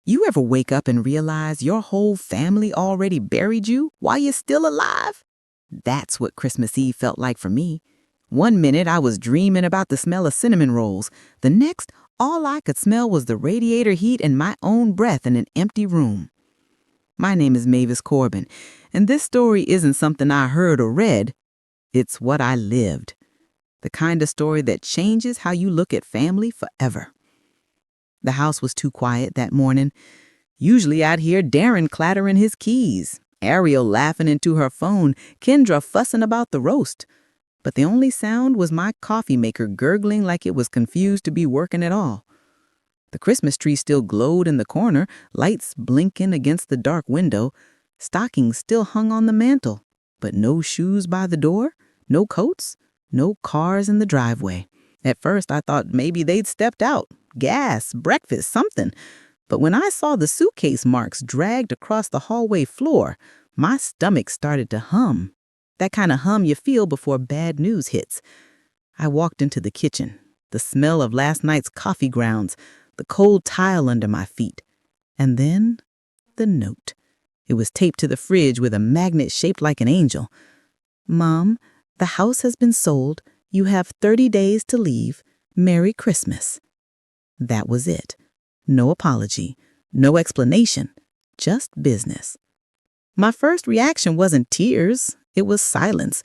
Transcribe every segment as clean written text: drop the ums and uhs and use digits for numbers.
You ever wake up and realize your whole family already buried you while you're still alive? That's what Christmas Eve felt like for me. One minute I was dreaming about the smell of cinnamon rolls. The next, all I could smell was the radiator heat and my own breath in an empty room. My name is Mavis Corbin, and this story isn't something I heard or read. It's what I lived. The kind of story that changes how you look at family forever. The house was too quiet that morning. Usually I'd hear Darren clattering his keys, Ariel laughing into her phone, Kendra fussing about the roast. But the only sound was my coffee maker gurgling like it was confused to be working at all. The Christmas tree still glowed in the corner, lights blinking against the dark window. Stockings still hung on the mantel, but no shoes by the door, no coats, no cars in the driveway. At first I thought maybe they'd stepped out. Gas, breakfast, something. But when I saw the suitcase marks dragged across the hallway floor, my stomach started to hum. That kind of hum you feel before bad news hits. I walked into the kitchen, the smell of last night's coffee grounds, the cold tile under my feet. And then, the note. It was taped to the fridge with a magnet shaped like an angel. "Mom, the house has been sold. You have 30 days to leave. Merry Christmas." That was it. No apology, no explanation, just business. My first reaction wasn't tears, it was silence,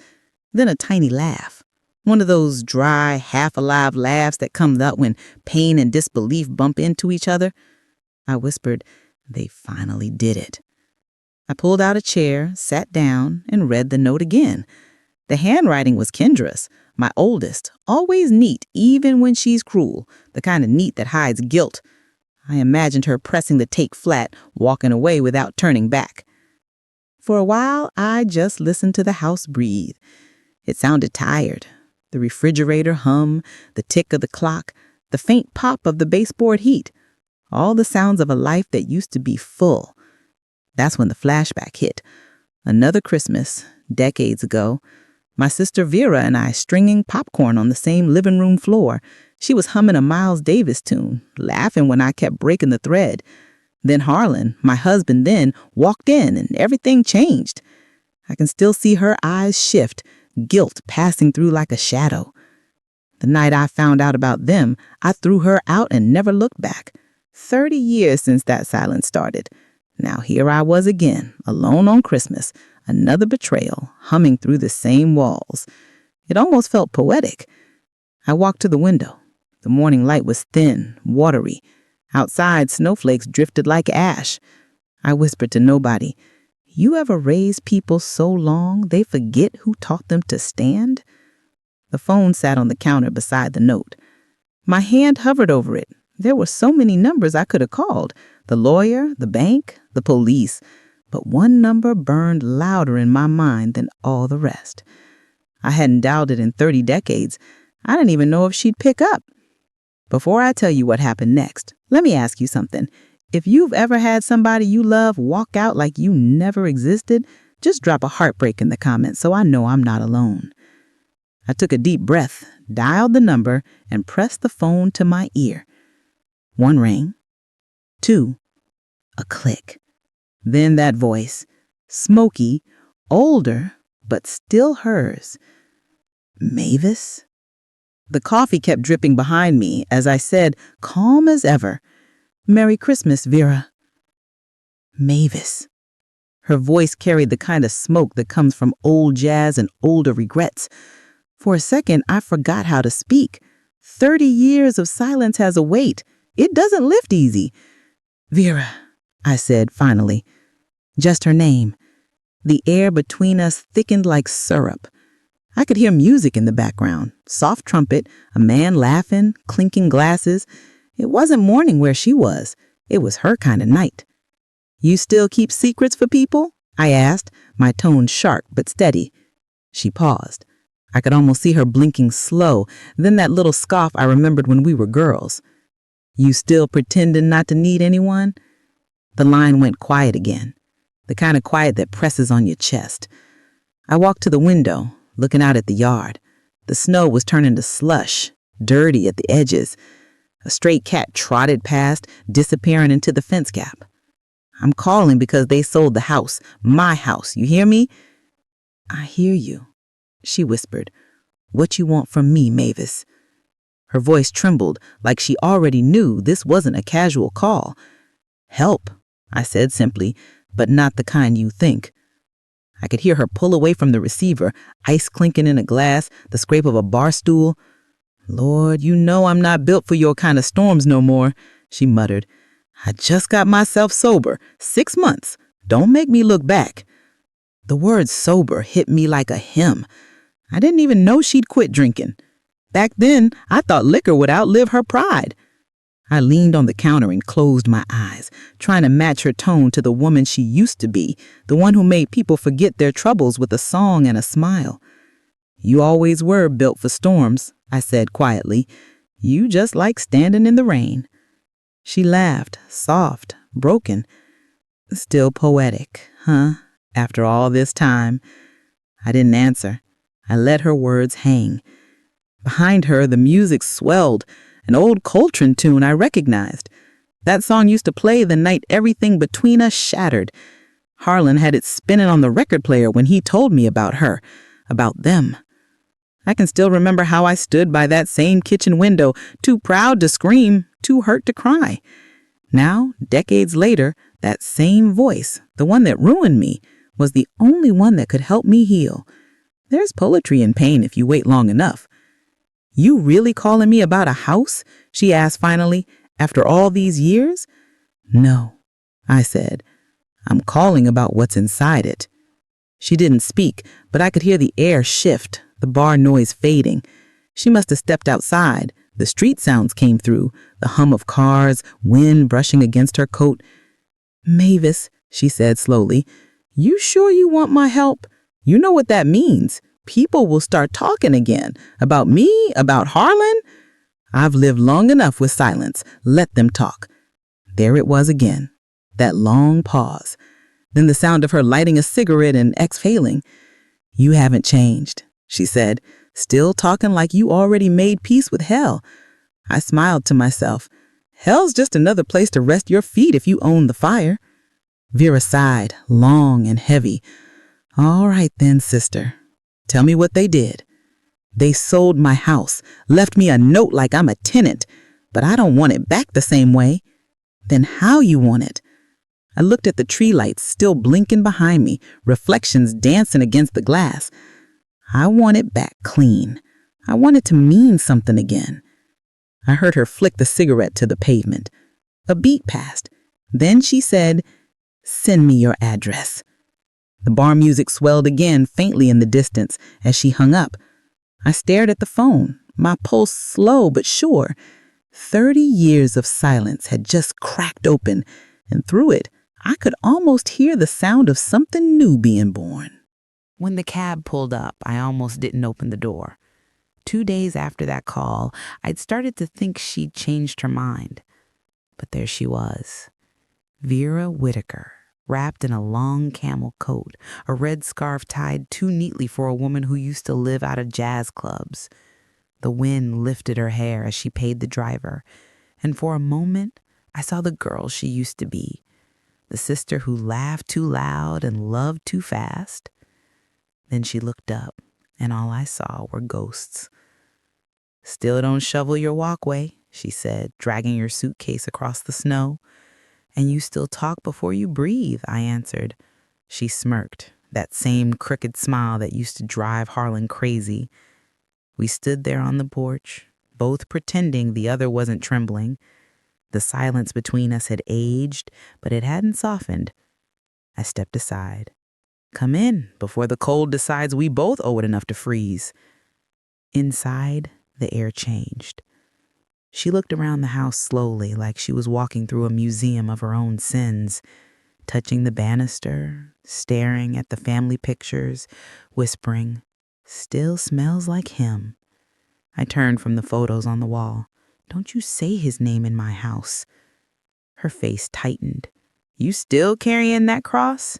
then a tiny laugh. One of those dry, half-alive laughs that come out when pain and disbelief bump into each other. I whispered, "They finally did it." I pulled out a chair, sat down, and read the note again. The handwriting was Kendra's, my oldest, always neat even when she's cruel, the kind of neat that hides guilt. I imagined her pressing the take flat, walking away without turning back. For a while, I just listened to the house breathe. It sounded tired. The refrigerator hum, the tick of the clock, the faint pop of the baseboard heat. All the sounds of a life that used to be full. That's when the flashback hit. Another Christmas, decades ago. My sister Vera and I stringing popcorn on the same living room floor. She was humming a Miles Davis tune, laughing when I kept breaking the thread. Then Harlan, my husband then, walked in and everything changed. I can still see her eyes shift, guilt passing through like a shadow. The night I found out about them, I threw her out and never looked back. 30 years since that silence started. Now here I was again, alone on Christmas. Another betrayal, humming through the same walls. It almost felt poetic. I walked to the window. The morning light was thin, watery. Outside, snowflakes drifted like ash. I whispered to nobody, "You ever raise people so long they forget who taught them to stand?" The phone sat on the counter beside the note. My hand hovered over it. There were so many numbers I could have called. The lawyer, the bank, the police. But one number burned louder in my mind than all the rest. I hadn't dialed it in 30 decades. I didn't even know if she'd pick up. Before I tell you what happened next, let me ask you something. If you've ever had somebody you love walk out like you never existed, just drop a heartbreak in the comments so I know I'm not alone. I took a deep breath, dialed the number, and pressed the phone to my ear. One rang. Two. A click. Then that voice, smoky, older, but still hers. "Mavis?" The coffee kept dripping behind me as I said, calm as ever, "Merry Christmas, Vera." "Mavis." Her voice carried the kind of smoke that comes from old jazz and older regrets. For a second, I forgot how to speak. 30 years of silence has a weight. It doesn't lift easy. "Vera," I said finally. Just her name. The air between us thickened like syrup. I could hear music in the background, soft trumpet, a man laughing, clinking glasses. It wasn't morning where she was. It was her kind of night. "You still keep secrets for people?" I asked, my tone sharp but steady. She paused. I could almost see her blinking slow, then that little scoff I remembered when we were girls. "You still pretending not to need anyone?" The line went quiet again. The kind of quiet that presses on your chest. I walked to the window, looking out at the yard. The snow was turning to slush, dirty at the edges. A stray cat trotted past, disappearing into the fence gap. I'm calling because they sold the house. My house. You hear me? I hear you, she whispered. What you want from me, Mavis? Her voice trembled like she already knew this wasn't a casual call. Help, I said simply, but not the kind you think. I could hear her pull away from the receiver, ice clinking in a glass, the scrape of a bar stool. Lord, you know I'm not built for your kind of storms no more, she muttered. I just got myself sober, 6 months. Don't make me look back. The word sober hit me like a hymn. I didn't even know she'd quit drinking. Back then, I thought liquor would outlive her pride. I leaned on the counter and closed my eyes, trying to match her tone to the woman she used to be, the one who made people forget their troubles with a song and a smile. You always were built for storms, I said quietly. You just like standing in the rain. She laughed, soft, broken. Still poetic, huh? After all this time. I didn't answer. I let her words hang. Behind her, the music swelled, an old Coltrane tune I recognized. That song used to play the night everything between us shattered. Harlan had it spinning on the record player when he told me about her, about them. I can still remember how I stood by that same kitchen window, too proud to scream, too hurt to cry. Now, decades later, that same voice, the one that ruined me, was the only one that could help me heal. There's poetry in pain if you wait long enough. You really calling me about a house? She asked finally, after all these years? No, I said. I'm calling about what's inside it. She didn't speak, but I could hear the air shift, the bar noise fading. She must have stepped outside. The street sounds came through, the hum of cars, wind brushing against her coat. Mavis, she said slowly, you sure you want my help? You know what that means. People will start talking again. About me? About Harlan? I've lived long enough with silence. Let them talk. There it was again. That long pause. Then the sound of her lighting a cigarette and exhaling. You haven't changed, she said, still talking like you already made peace with hell. I smiled to myself. Hell's just another place to rest your feet if you own the fire. Vera sighed, long and heavy. All right then, sister. Tell me what they did. They sold my house, left me a note like I'm a tenant, but I don't want it back the same way. Then how you want it? I looked at the tree lights still blinking behind me, reflections dancing against the glass. I want it back clean. I want it to mean something again. I heard her flick the cigarette to the pavement. A beat passed. Then she said, send me your address. The bar music swelled again faintly in the distance as she hung up. I stared at the phone, my pulse slow but sure. 30 years of silence had just cracked open, and through it, I could almost hear the sound of something new being born. When the cab pulled up, I almost didn't open the door. 2 days after that call, I'd started to think she'd changed her mind. But there she was, Vera Whitaker, wrapped in a long camel coat, a red scarf tied too neatly for a woman who used to live out of jazz clubs. The wind lifted her hair as she paid the driver, and for a moment I saw the girl she used to be, the sister who laughed too loud and loved too fast. Then she looked up, and all I saw were ghosts. Still don't shovel your walkway, she said, dragging your suitcase across the snow. And you still talk before you breathe, I answered. She smirked, that same crooked smile that used to drive Harlan crazy. We stood there on the porch, both pretending the other wasn't trembling. The silence between us had aged, but it hadn't softened. I stepped aside. Come in before the cold decides we both owe it enough to freeze. Inside, the air changed. She looked around the house slowly, like she was walking through a museum of her own sins, touching the banister, staring at the family pictures, whispering, still smells like him. I turned from the photos on the wall. Don't you say his name in my house. Her face tightened. You still carrying that cross?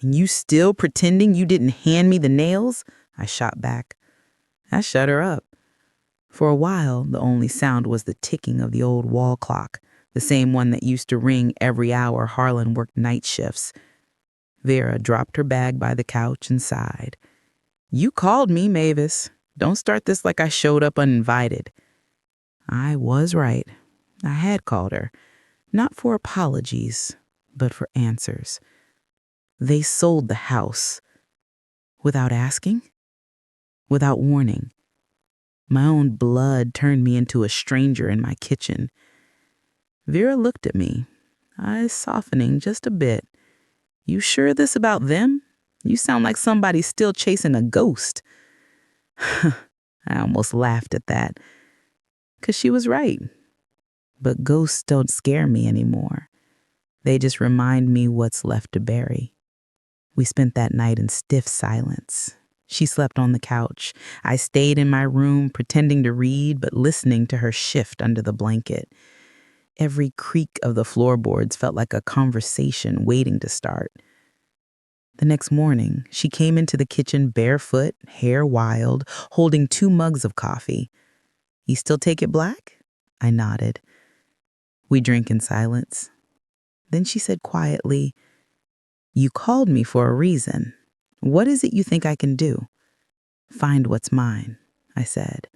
And you still pretending you didn't hand me the nails? I shot back. I shut her up. For a while, the only sound was the ticking of the old wall clock, the same one that used to ring every hour Harlan worked night shifts. Vera dropped her bag by the couch and sighed. "You called me, Mavis. Don't start this like I showed up uninvited." I was right. I had called her, not for apologies, but for answers. They sold the house. Without asking? Without warning. My own blood turned me into a stranger in my kitchen. Vera looked at me, eyes softening just a bit. "You sure this about them? You sound like somebody still chasing a ghost." I almost laughed at that, 'cause she was right. But ghosts don't scare me anymore. They just remind me what's left to bury. We spent that night in stiff silence. She slept on the couch. I stayed in my room, pretending to read, but listening to her shift under the blanket. Every creak of the floorboards felt like a conversation waiting to start. The next morning, she came into the kitchen barefoot, hair wild, holding 2 mugs of coffee. "You still take it black?" I nodded. We drank in silence. Then she said quietly, "You called me for a reason. What is it you think I can do?" "Find what's mine," I said.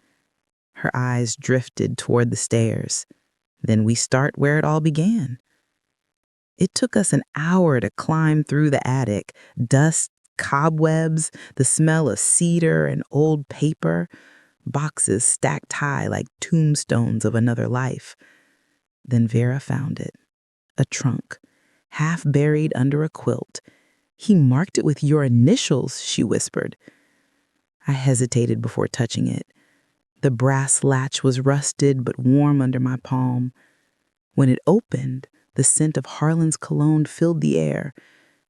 Her eyes drifted toward the stairs. "Then we start where it all began." It took us an hour to climb through the attic. Dust, cobwebs, the smell of cedar and old paper, boxes stacked high like tombstones of another life. Then Vera found it. A trunk, half buried under a quilt. "He marked it with your initials," she whispered. I hesitated before touching it. The brass latch was rusted but warm under my palm. When it opened, the scent of Harlan's cologne filled the air,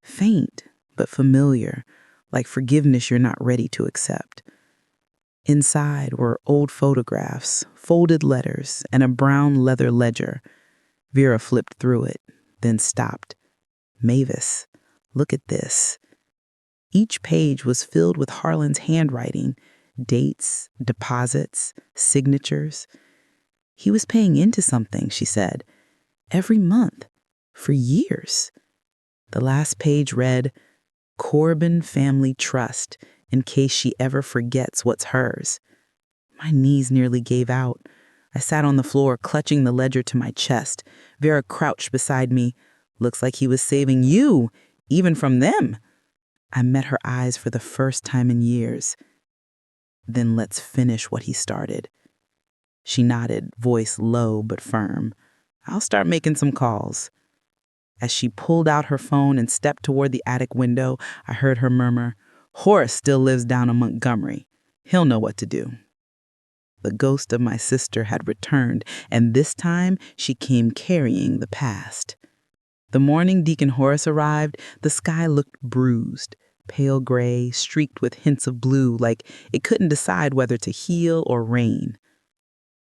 faint but familiar, like forgiveness you're not ready to accept. Inside were old photographs, folded letters, and a brown leather ledger. Vera flipped through it, then stopped. "Mavis, look at this." Each page was filled with Harlan's handwriting, dates, deposits, signatures. "He was paying into something," she said. "Every month, for years." The last page read, "Corbin Family Trust, in case she ever forgets what's hers." My knees nearly gave out. I sat on the floor, clutching the ledger to my chest. Vera crouched beside me. "Looks like he was saving you, even from them." I met her eyes for the first time in years. "Then let's finish what he started." She nodded, voice low but firm. "I'll start making some calls." As she pulled out her phone and stepped toward the attic window, I heard her murmur, "Horace still lives down in Montgomery. He'll know what to do." The ghost of my sister had returned, and this time she came carrying the past. The morning Deacon Horace arrived, the sky looked bruised, pale gray, streaked with hints of blue, like it couldn't decide whether to heal or rain.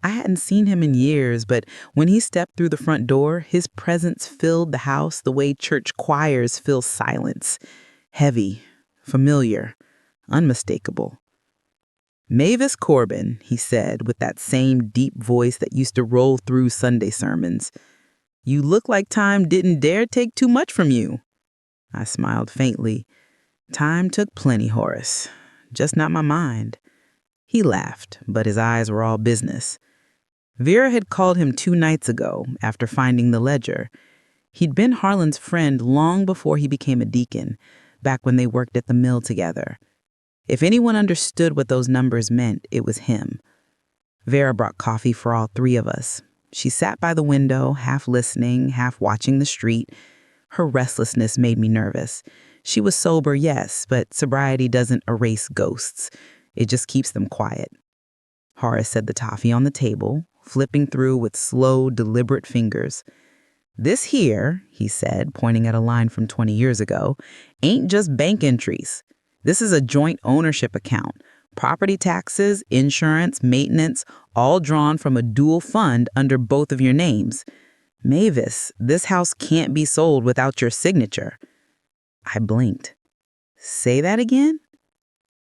I hadn't seen him in years, but when he stepped through the front door, his presence filled the house the way church choirs fill silence. Heavy, familiar, unmistakable. "Mavis Corbin," he said with that same deep voice that used to roll through Sunday sermons. "You look like time didn't dare take too much from you." I smiled faintly. "Time took plenty, Horace, just not my mind." He laughed, but his eyes were all business. Vera had called him 2 nights ago after finding the ledger. He'd been Harlan's friend long before he became a deacon, back when they worked at the mill together. If anyone understood what those numbers meant, it was him. Vera brought coffee for all 3 of us. She sat by the window, half listening, half watching the street. Her restlessness made me nervous. She was sober, yes, but sobriety doesn't erase ghosts. It just keeps them quiet. Horace set the toffee on the table, flipping through with slow, deliberate fingers. "This here," he said, pointing at a line from 20 years ago, "ain't just bank entries. This is a joint ownership account. Property taxes, insurance, maintenance, all drawn from a dual fund under both of your names. Mavis, this house can't be sold without your signature." I blinked. "Say that again?"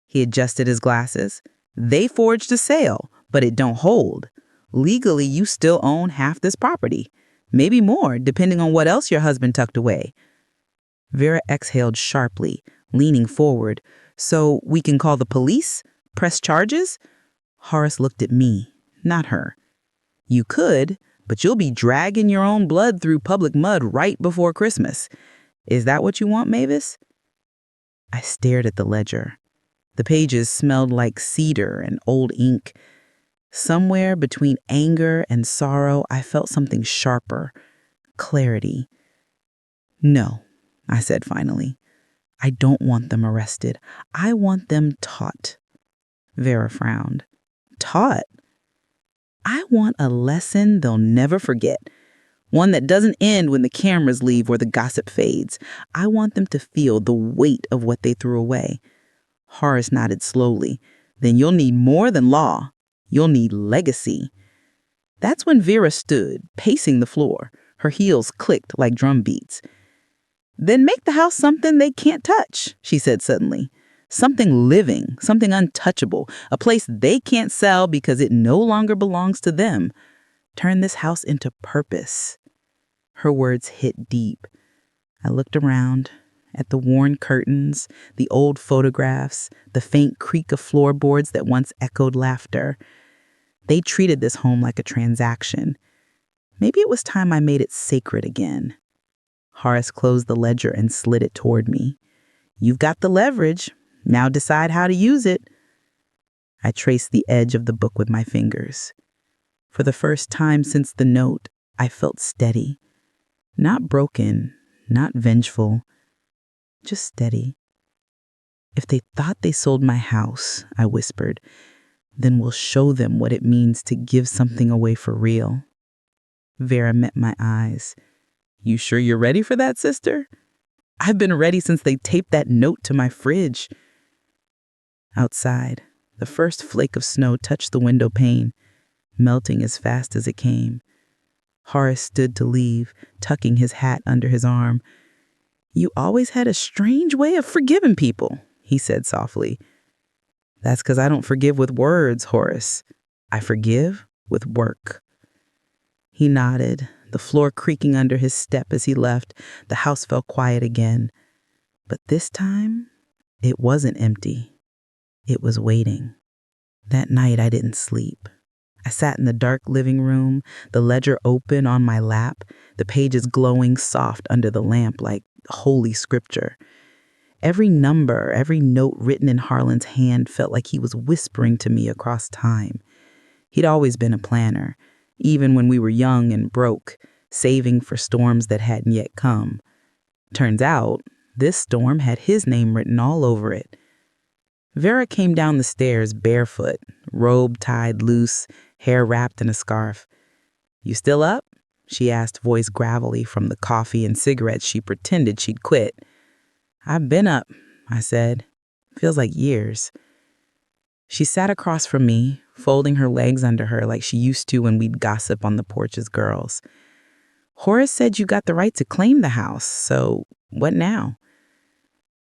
He adjusted his glasses. "They forged a sale. But it don't hold. Legally, you still own half this property. Maybe more, depending on what else your husband tucked away. Vera exhaled sharply, leaning forward. So we can call the police? Press charges? Horace looked at me, not her. You could, but you'll be dragging your own blood through public mud right before Christmas. Is that what you want, Mavis? I stared at the ledger. The pages smelled like cedar and old ink. Somewhere between anger and sorrow, I felt something sharper, clarity. No, I said finally. I don't want them arrested. I want them taught. Vera frowned. Taught? I want a lesson they'll never forget. One that doesn't end when the cameras leave or the gossip fades. I want them to feel the weight of what they threw away. Horace nodded slowly. Then you'll need more than law. You'll need legacy. That's when Vera stood, pacing the floor. Her heels clicked like drum beats. Then make the house something they can't touch, she said suddenly. Something living, something untouchable, a place they can't sell because it no longer belongs to them. Turn this house into purpose. Her words hit deep. I looked around at the worn curtains, the old photographs, the faint creak of floorboards that once echoed laughter. They treated this home like a transaction. Maybe it was time I made it sacred again. Horace closed the ledger and slid it toward me. You've got the leverage. Now decide how to use it. I traced the edge of the book with my fingers. For the first time since the note, I felt steady. Not broken, not vengeful, just steady. If they thought they sold my house, I whispered, then we'll show them what it means to give something away for real. Vera met my eyes. You sure you're ready for that, sister? I've been ready since they taped that note to my fridge. Outside, the first flake of snow touched the window pane, melting as fast as it came. Horace stood to leave, tucking his hat under his arm. You always had a strange way of forgiving people, he said softly. That's because I don't forgive with words, Horace. I forgive with work. He nodded, the floor creaking under his step as he left. The house fell quiet again. But this time, it wasn't empty. It was waiting. That night, I didn't sleep. I sat in the dark living room, the ledger open on my lap, the pages glowing soft under the lamp like holy scripture. Every number, every note written in Harlan's hand felt like he was whispering to me across time. He'd always been a planner, even when we were young and broke, saving for storms that hadn't yet come. Turns out, this storm had his name written all over it. Vera came down the stairs barefoot, robe tied loose, hair wrapped in a scarf. You still up? She asked, voice gravelly from the coffee and cigarettes she pretended she'd quit. I've been up, I said. Feels like years. She sat across from me, folding her legs under her like she used to when we'd gossip on the porch as girls. Horace said you got the right to claim the house, so what now?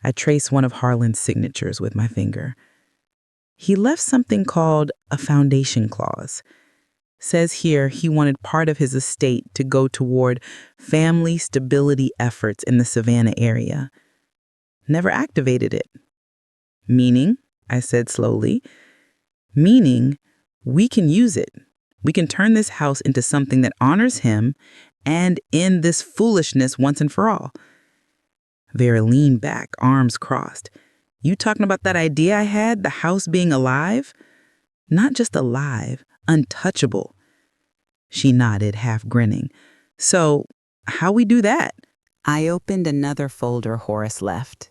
I traced one of Harlan's signatures with my finger. He left something called a foundation clause. Says here he wanted part of his estate to go toward family stability efforts in the Savannah area. Never activated it. Meaning, I said slowly, meaning we can use it. We can turn this house into something that honors him and end this foolishness once and for all. Vera leaned back, arms crossed. You talking about that idea I had, the house being alive? Not just alive, untouchable. She nodded, half grinning. So, how we do that? I opened another folder Horace left.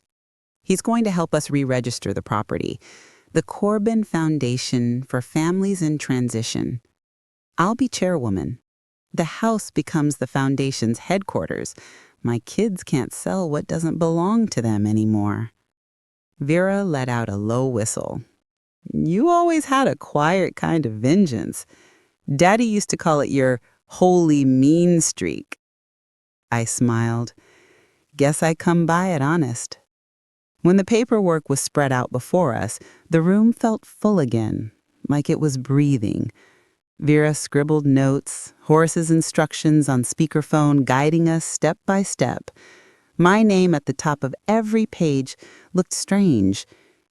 He's going to help us re-register the property. The Corbin Foundation for Families in Transition. I'll be chairwoman. The house becomes the foundation's headquarters. My kids can't sell what doesn't belong to them anymore. Vera let out a low whistle. You always had a quiet kind of vengeance. Daddy used to call it your holy mean streak. I smiled. Guess I come by it honest. When the paperwork was spread out before us, the room felt full again, like it was breathing. Vera scribbled notes, Horace's instructions on speakerphone guiding us step by step. My name at the top of every page looked strange.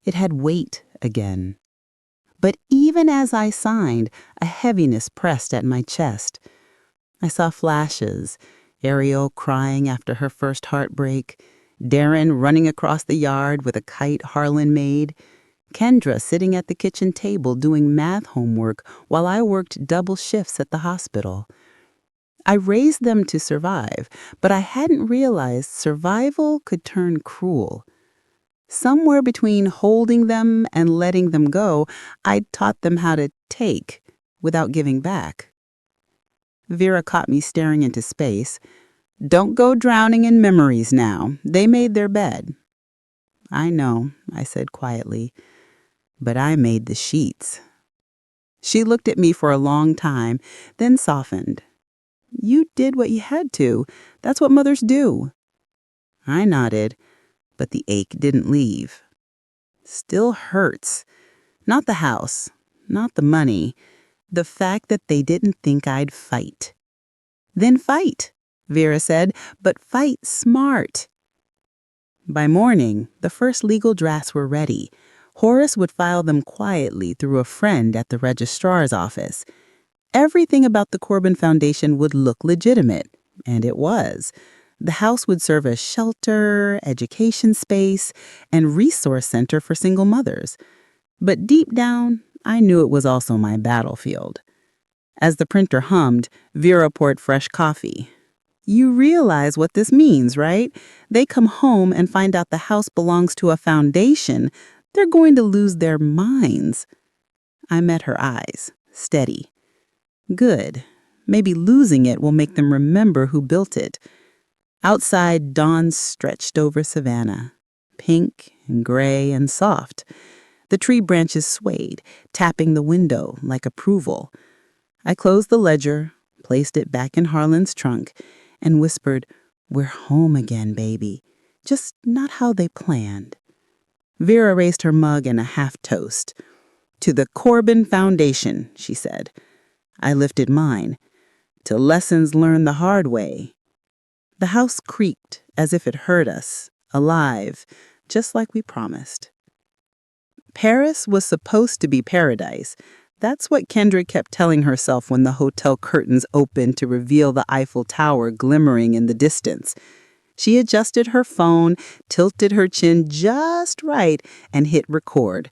It had weight again. But even as I signed, a heaviness pressed at my chest. I saw flashes, Ariel crying after her first heartbreak, Darren running across the yard with a kite Harlan made, Kendra sitting at the kitchen table doing math homework while I worked double shifts at the hospital. I raised them to survive, but I hadn't realized survival could turn cruel. Somewhere between holding them and letting them go, I'd taught them how to take without giving back. Vera caught me staring into space. "Don't go drowning in memories now. They made their bed." "I know," I said quietly, "but I made the sheets." She looked at me for a long time, then softened. "You did what you had to. That's what mothers do." I nodded, but the ache didn't leave. Still hurts. Not the house, not the money, the fact that they didn't think I'd fight. "Then fight," Vera said, "but fight smart." By morning, the first legal drafts were ready. Horace would file them quietly through a friend at the registrar's office. Everything about the Corbin Foundation would look legitimate, and it was. The house would serve as shelter, education space, and resource center for single mothers. But deep down, I knew it was also my battlefield. As the printer hummed, Vera poured fresh coffee. "You realize what this means, right? They come home and find out the house belongs to a foundation. They're going to lose their minds." I met her eyes, steady. Good. Maybe losing it will make them remember who built it. Outside, dawn stretched over Savannah, pink and gray and soft. The tree branches swayed, tapping the window like approval. I closed the ledger, placed it back in Harlan's trunk, and whispered, "We're home again, baby. Just not how they planned." Vera raised her mug in a half-toast. "To the Corbin Foundation," she said. I lifted mine. "To lessons learned the hard way." The house creaked as if it heard us, alive, just like we promised. Paris was supposed to be paradise. That's what Kendra kept telling herself when the hotel curtains opened to reveal the Eiffel Tower glimmering in the distance. She adjusted her phone, tilted her chin just right, and hit record.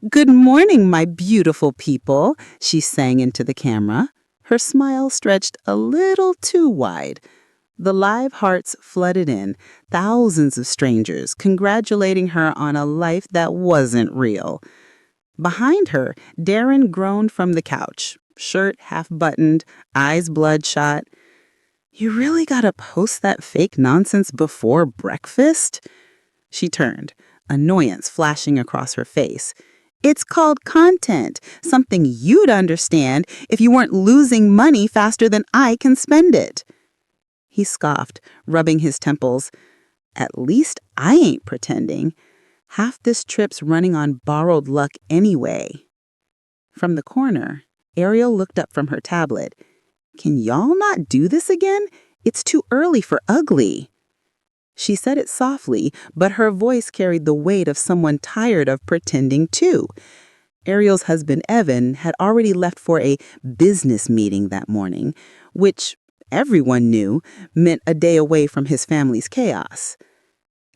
"Good morning, my beautiful people," she sang into the camera. Her smile stretched a little too wide. The live hearts flooded in, thousands of strangers congratulating her on a life that wasn't real. Behind her, Darren groaned from the couch, shirt half-buttoned, eyes bloodshot. "You really gotta post that fake nonsense before breakfast?" She turned, annoyance flashing across her face. "It's called content, something you'd understand if you weren't losing money faster than I can spend it." He scoffed, rubbing his temples. "At least I ain't pretending. Half this trip's running on borrowed luck anyway." From the corner, Ariel looked up from her tablet. "Can y'all not do this again? It's too early for ugly." She said it softly, but her voice carried the weight of someone tired of pretending too. Ariel's husband, Evan, had already left for a business meeting that morning, which everyone knew meant a day away from his family's chaos.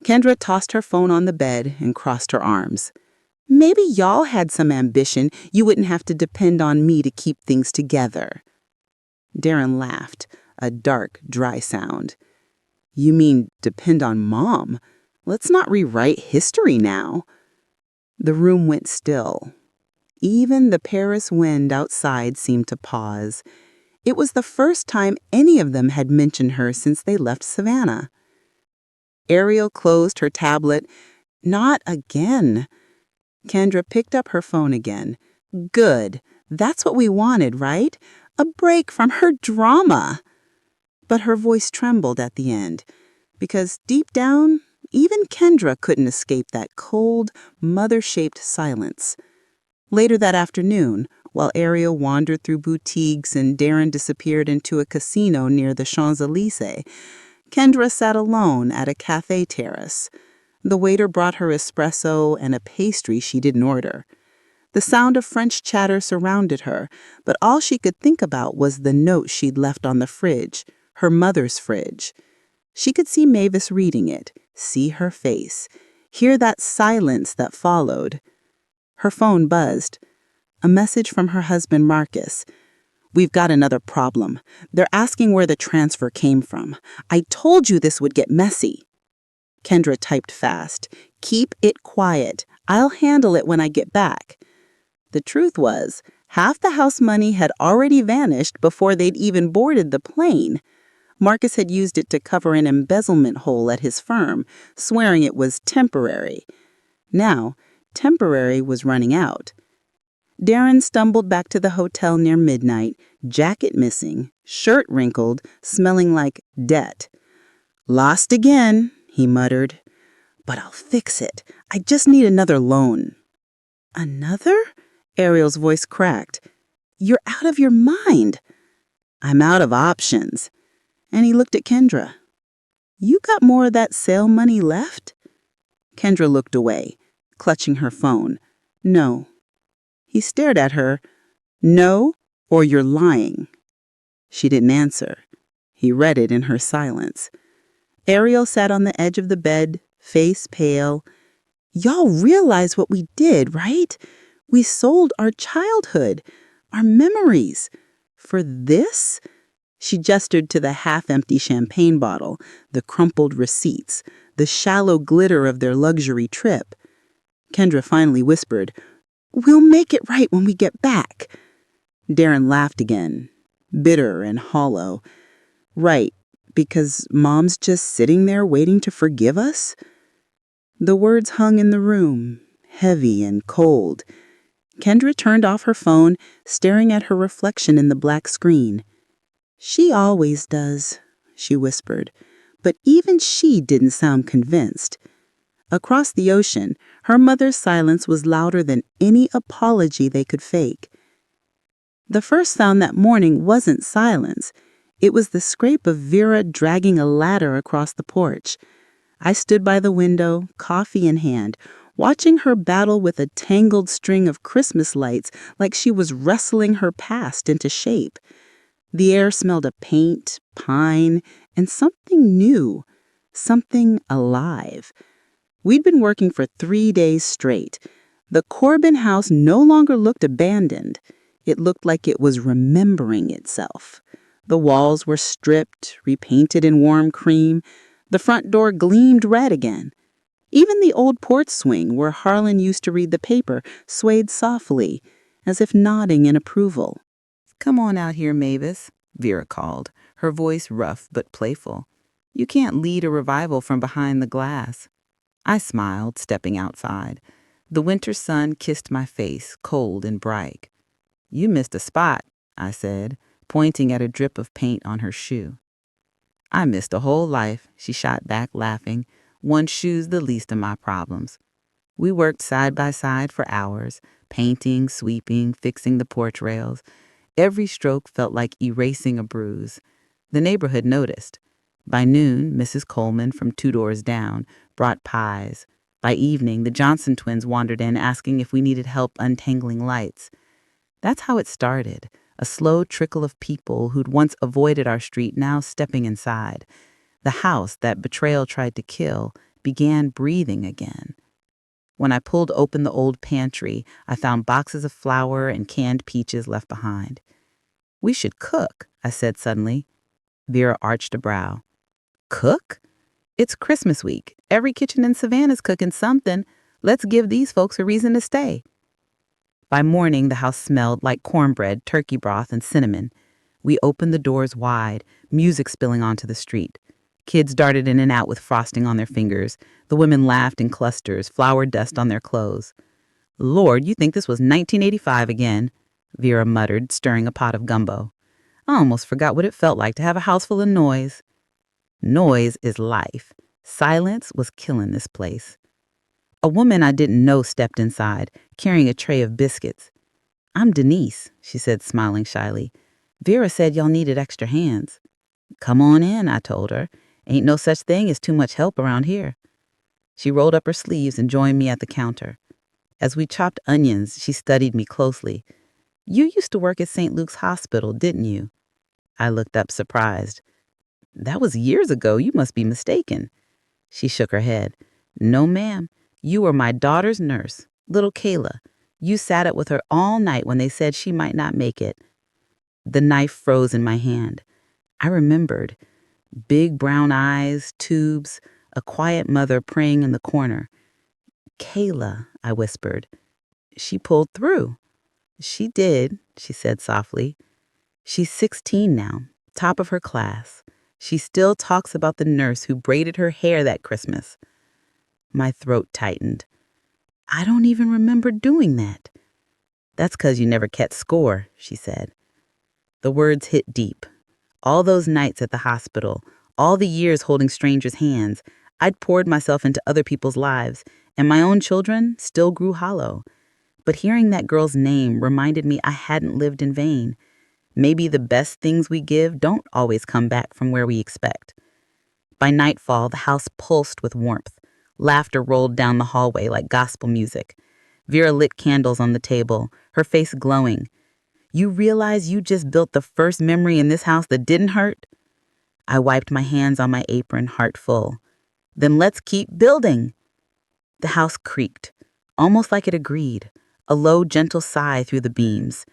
Kendra tossed her phone on the bed and crossed her arms. "Maybe y'all had some ambition. You wouldn't have to depend on me to keep things together." Darren laughed, a dark, dry sound. "You mean depend on Mom? Let's not rewrite history now." The room went still. Even the Paris wind outside seemed to pause. It was the first time any of them had mentioned her since they left Savannah. Ariel closed her tablet. "Not again." Kendra picked up her phone again. "Good. That's what we wanted, right? A break from her drama." But her voice trembled at the end, because deep down, even Kendra couldn't escape that cold, mother-shaped silence. Later that afternoon, while Ariel wandered through boutiques and Darren disappeared into a casino near the Champs-Élysées, Kendra sat alone at a cafe terrace. The waiter brought her espresso and a pastry she didn't order. The sound of French chatter surrounded her, but all she could think about was the note she'd left on the fridge, her mother's fridge. She could see Mavis reading it, see her face, hear that silence that followed. Her phone buzzed. A message from her husband, Marcus. "We've got another problem. They're asking where the transfer came from. I told you this would get messy." Kendra typed fast. "Keep it quiet. I'll handle it when I get back." The truth was, half the house money had already vanished before they'd even boarded the plane. Marcus had used it to cover an embezzlement hole at his firm, swearing it was temporary. Now, temporary was running out. Darren stumbled back to the hotel near midnight, jacket missing, shirt wrinkled, smelling like debt. "Lost again," he muttered. "But I'll fix it. I just need another loan." "Another?" Ariel's voice cracked. "You're out of your mind." "I'm out of options." And he looked at Kendra. "You got more of that sale money left?" Kendra looked away, clutching her phone. "No." He stared at her. "No, or you're lying." She didn't answer. He read it in her silence. Ariel sat on the edge of the bed, face pale. "Y'all realize what we did, right? We sold our childhood, our memories. For this?" She gestured to the half-empty champagne bottle, the crumpled receipts, the shallow glitter of their luxury trip. Kendra finally whispered, "We'll make it right when we get back." Darren laughed again, bitter and hollow. "Right, because Mom's just sitting there waiting to forgive us?" The words hung in the room, heavy and cold. Kendra turned off her phone, staring at her reflection in the black screen. "She always does," she whispered, but even she didn't sound convinced. Across the ocean, her mother's silence was louder than any apology they could fake. The first sound that morning wasn't silence. It was the scrape of Vera dragging a ladder across the porch. I stood by the window, coffee in hand, watching her battle with a tangled string of Christmas lights like she was wrestling her past into shape. The air smelled of paint, pine, and something new, something alive. We'd been working for 3 days straight. The Corbin house no longer looked abandoned. It looked like it was remembering itself. The walls were stripped, repainted in warm cream. The front door gleamed red again. Even the old porch swing where Harlan used to read the paper swayed softly, as if nodding in approval. "Come on out here, Mavis," Vera called, her voice rough but playful. "You can't lead a revival from behind the glass." I smiled, stepping outside. The winter sun kissed my face, cold and bright. "You missed a spot," I said, pointing at a drip of paint on her shoe. "I missed a whole life," she shot back, laughing. "One shoe's the least of my problems." We worked side by side for hours, painting, sweeping, fixing the porch rails. Every stroke felt like erasing a bruise. The neighborhood noticed. By noon, Mrs. Coleman from 2 doors down brought pies. By evening, the Johnson twins wandered in asking if we needed help untangling lights. That's how it started, a slow trickle of people who'd once avoided our street now stepping inside. The house that betrayal tried to kill began breathing again. When I pulled open the old pantry, I found boxes of flour and canned peaches left behind. "We should cook," I said suddenly. Vera arched a brow. "Cook? It's Christmas week. Every kitchen in Savannah's cooking something. Let's give these folks a reason to stay." By morning, the house smelled like cornbread, turkey broth, and cinnamon. We opened the doors wide, music spilling onto the street. Kids darted in and out with frosting on their fingers. The women laughed in clusters, flour dust on their clothes. "Lord, you think this was 1985 again," Vera muttered, stirring a pot of gumbo. I almost forgot what it felt like to have a house full of noise. Noise is life. Silence was killing this place. A woman I didn't know stepped inside, carrying a tray of biscuits. "I'm Denise," she said, smiling shyly. "Vera said y'all needed extra hands." "Come on in," I told her. "Ain't no such thing as too much help around here." She rolled up her sleeves and joined me at the counter. As we chopped onions, she studied me closely. "You used to work at St. Luke's Hospital, didn't you?" I looked up surprised. "That was years ago. You must be mistaken." She shook her head. "No, ma'am. You were my daughter's nurse, little Kayla. You sat up with her all night when they said she might not make it." The knife froze in my hand. I remembered. Big brown eyes, tubes, a quiet mother praying in the corner. "Kayla," I whispered. "She pulled through." "She did," she said softly. "She's 16 now, top of her class. She still talks about the nurse who braided her hair that Christmas." My throat tightened. "I don't even remember doing that." "That's 'cause you never kept score," she said. The words hit deep. All those nights at the hospital, all the years holding strangers' hands, I'd poured myself into other people's lives, and my own children still grew hollow. But hearing that girl's name reminded me I hadn't lived in vain. Maybe the best things we give don't always come back from where we expect. By nightfall, the house pulsed with warmth. Laughter rolled down the hallway like gospel music. Vera lit candles on the table, her face glowing. "You realize you just built the first memory in this house that didn't hurt?" I wiped my hands on my apron, heart full. "Then let's keep building." The house creaked, almost like it agreed, a low, gentle sigh through the beams.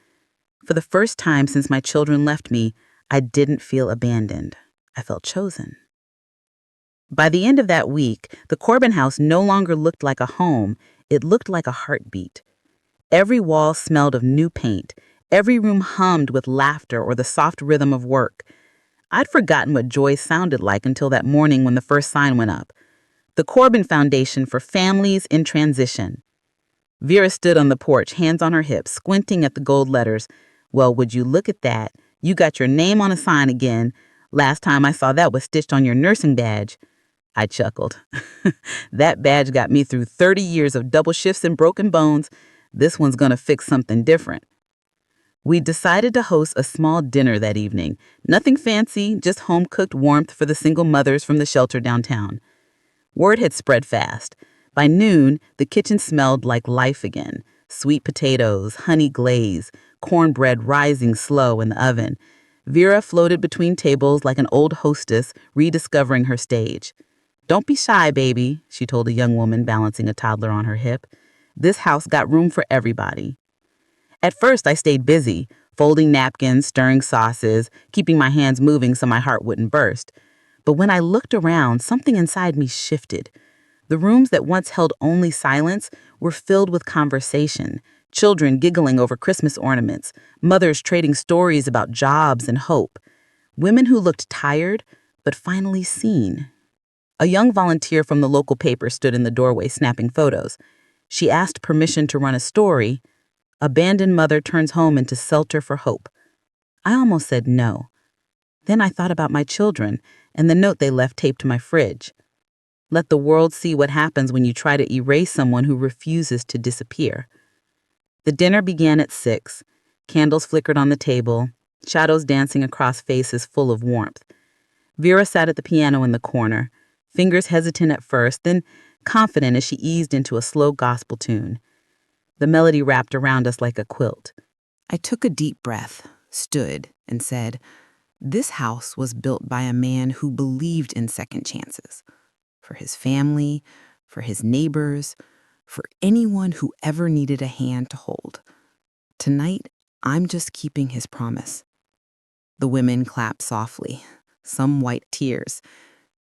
For the first time since my children left me, I didn't feel abandoned. I felt chosen. By the end of that week, the Corbin house no longer looked like a home. It looked like a heartbeat. Every wall smelled of new paint. Every room hummed with laughter or the soft rhythm of work. I'd forgotten what joy sounded like until that morning when the first sign went up. The Corbin Foundation for Families in Transition. Vera stood on the porch, hands on her hips, squinting at the gold letters. "Well, would you look at that? You got your name on a sign again. Last time I saw that was stitched on your nursing badge." I chuckled. "That badge got me through 30 years of double shifts and broken bones. This one's gonna fix something different." We decided to host a small dinner that evening. Nothing fancy, just home-cooked warmth for the single mothers from the shelter downtown. Word had spread fast. By noon, the kitchen smelled like life again. Sweet potatoes, honey glaze, cornbread rising slow in the oven. Vera floated between tables like an old hostess rediscovering her stage. "Don't be shy, baby," she told a young woman balancing a toddler on her hip. "This house got room for everybody." At first, I stayed busy, folding napkins, stirring sauces, keeping my hands moving so my heart wouldn't burst. But when I looked around, something inside me shifted. The rooms that once held only silence were filled with conversation, children giggling over Christmas ornaments, mothers trading stories about jobs and hope, women who looked tired but finally seen. A young volunteer from the local paper stood in the doorway snapping photos. She asked permission to run a story. "Abandoned mother turns home into shelter for hope." I almost said no. Then I thought about my children and the note they left taped to my fridge. "Let the world see what happens when you try to erase someone who refuses to disappear." The dinner began at 6. Candles flickered on the table, shadows dancing across faces full of warmth. Vera sat at the piano in the corner, fingers hesitant at first, then confident as she eased into a slow gospel tune. The melody wrapped around us like a quilt. I took a deep breath, stood, and said, "This house was built by a man who believed in second chances. For his family, for his neighbors, for anyone who ever needed a hand to hold. Tonight, I'm just keeping his promise." The women clapped softly, some white tears.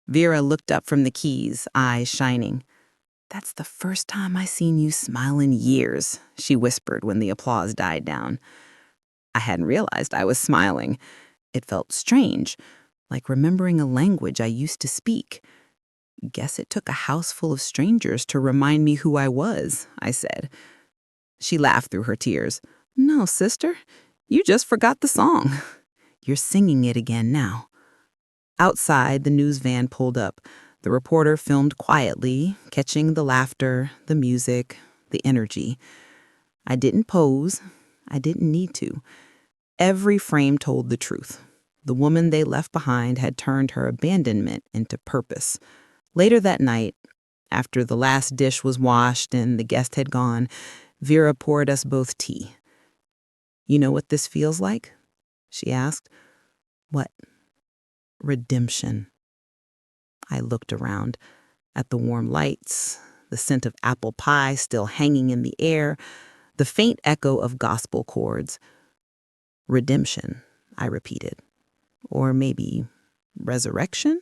Vera looked up from the keys, eyes shining. "That's the first time I seen you smile in years," she whispered when the applause died down. I hadn't realized I was smiling. It felt strange, like remembering a language I used to speak. "Guess it took a house full of strangers to remind me who I was," I said. She laughed through her tears. "No, sister, you just forgot the song. You're singing it again now." Outside, the news van pulled up. The reporter filmed quietly, catching the laughter, the music, the energy. I didn't pose. I didn't need to. Every frame told the truth. The woman they left behind had turned her abandonment into purpose. Later that night, after the last dish was washed and the guest had gone, Vera poured us both tea. "You know what this feels like?" she asked. "What?" "Redemption." I looked around at the warm lights, the scent of apple pie still hanging in the air, the faint echo of gospel chords. "Redemption," I repeated. "Or maybe resurrection?"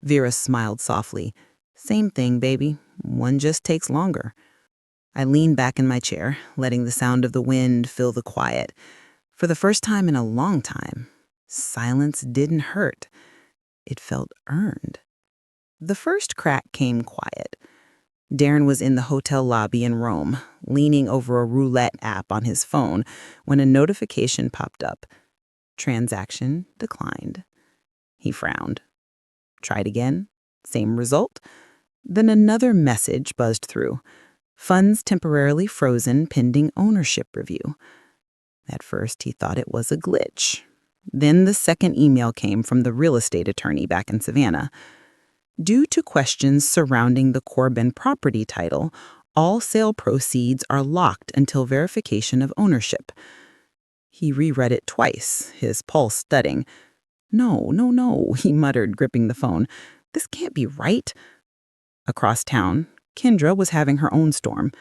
Vera smiled softly. "Same thing, baby. One just takes longer." I leaned back in my chair, letting the sound of the wind fill the quiet. For the first time in a long time, silence didn't hurt. It felt earned. The first crack came quiet. Darren was in the hotel lobby in Rome, leaning over a roulette app on his phone, when a notification popped up. Transaction declined. He frowned. Tried again. Same result. Then another message buzzed through. Funds temporarily frozen pending ownership review. At first, he thought it was a glitch. Then the second email came from the real estate attorney back in Savannah. Due to questions surrounding the Corbin property title, all sale proceeds are locked until verification of ownership. He reread it twice, his pulse thudding. No, he muttered, gripping the phone. "This can't be right." Across town, Kendra was having her own storm.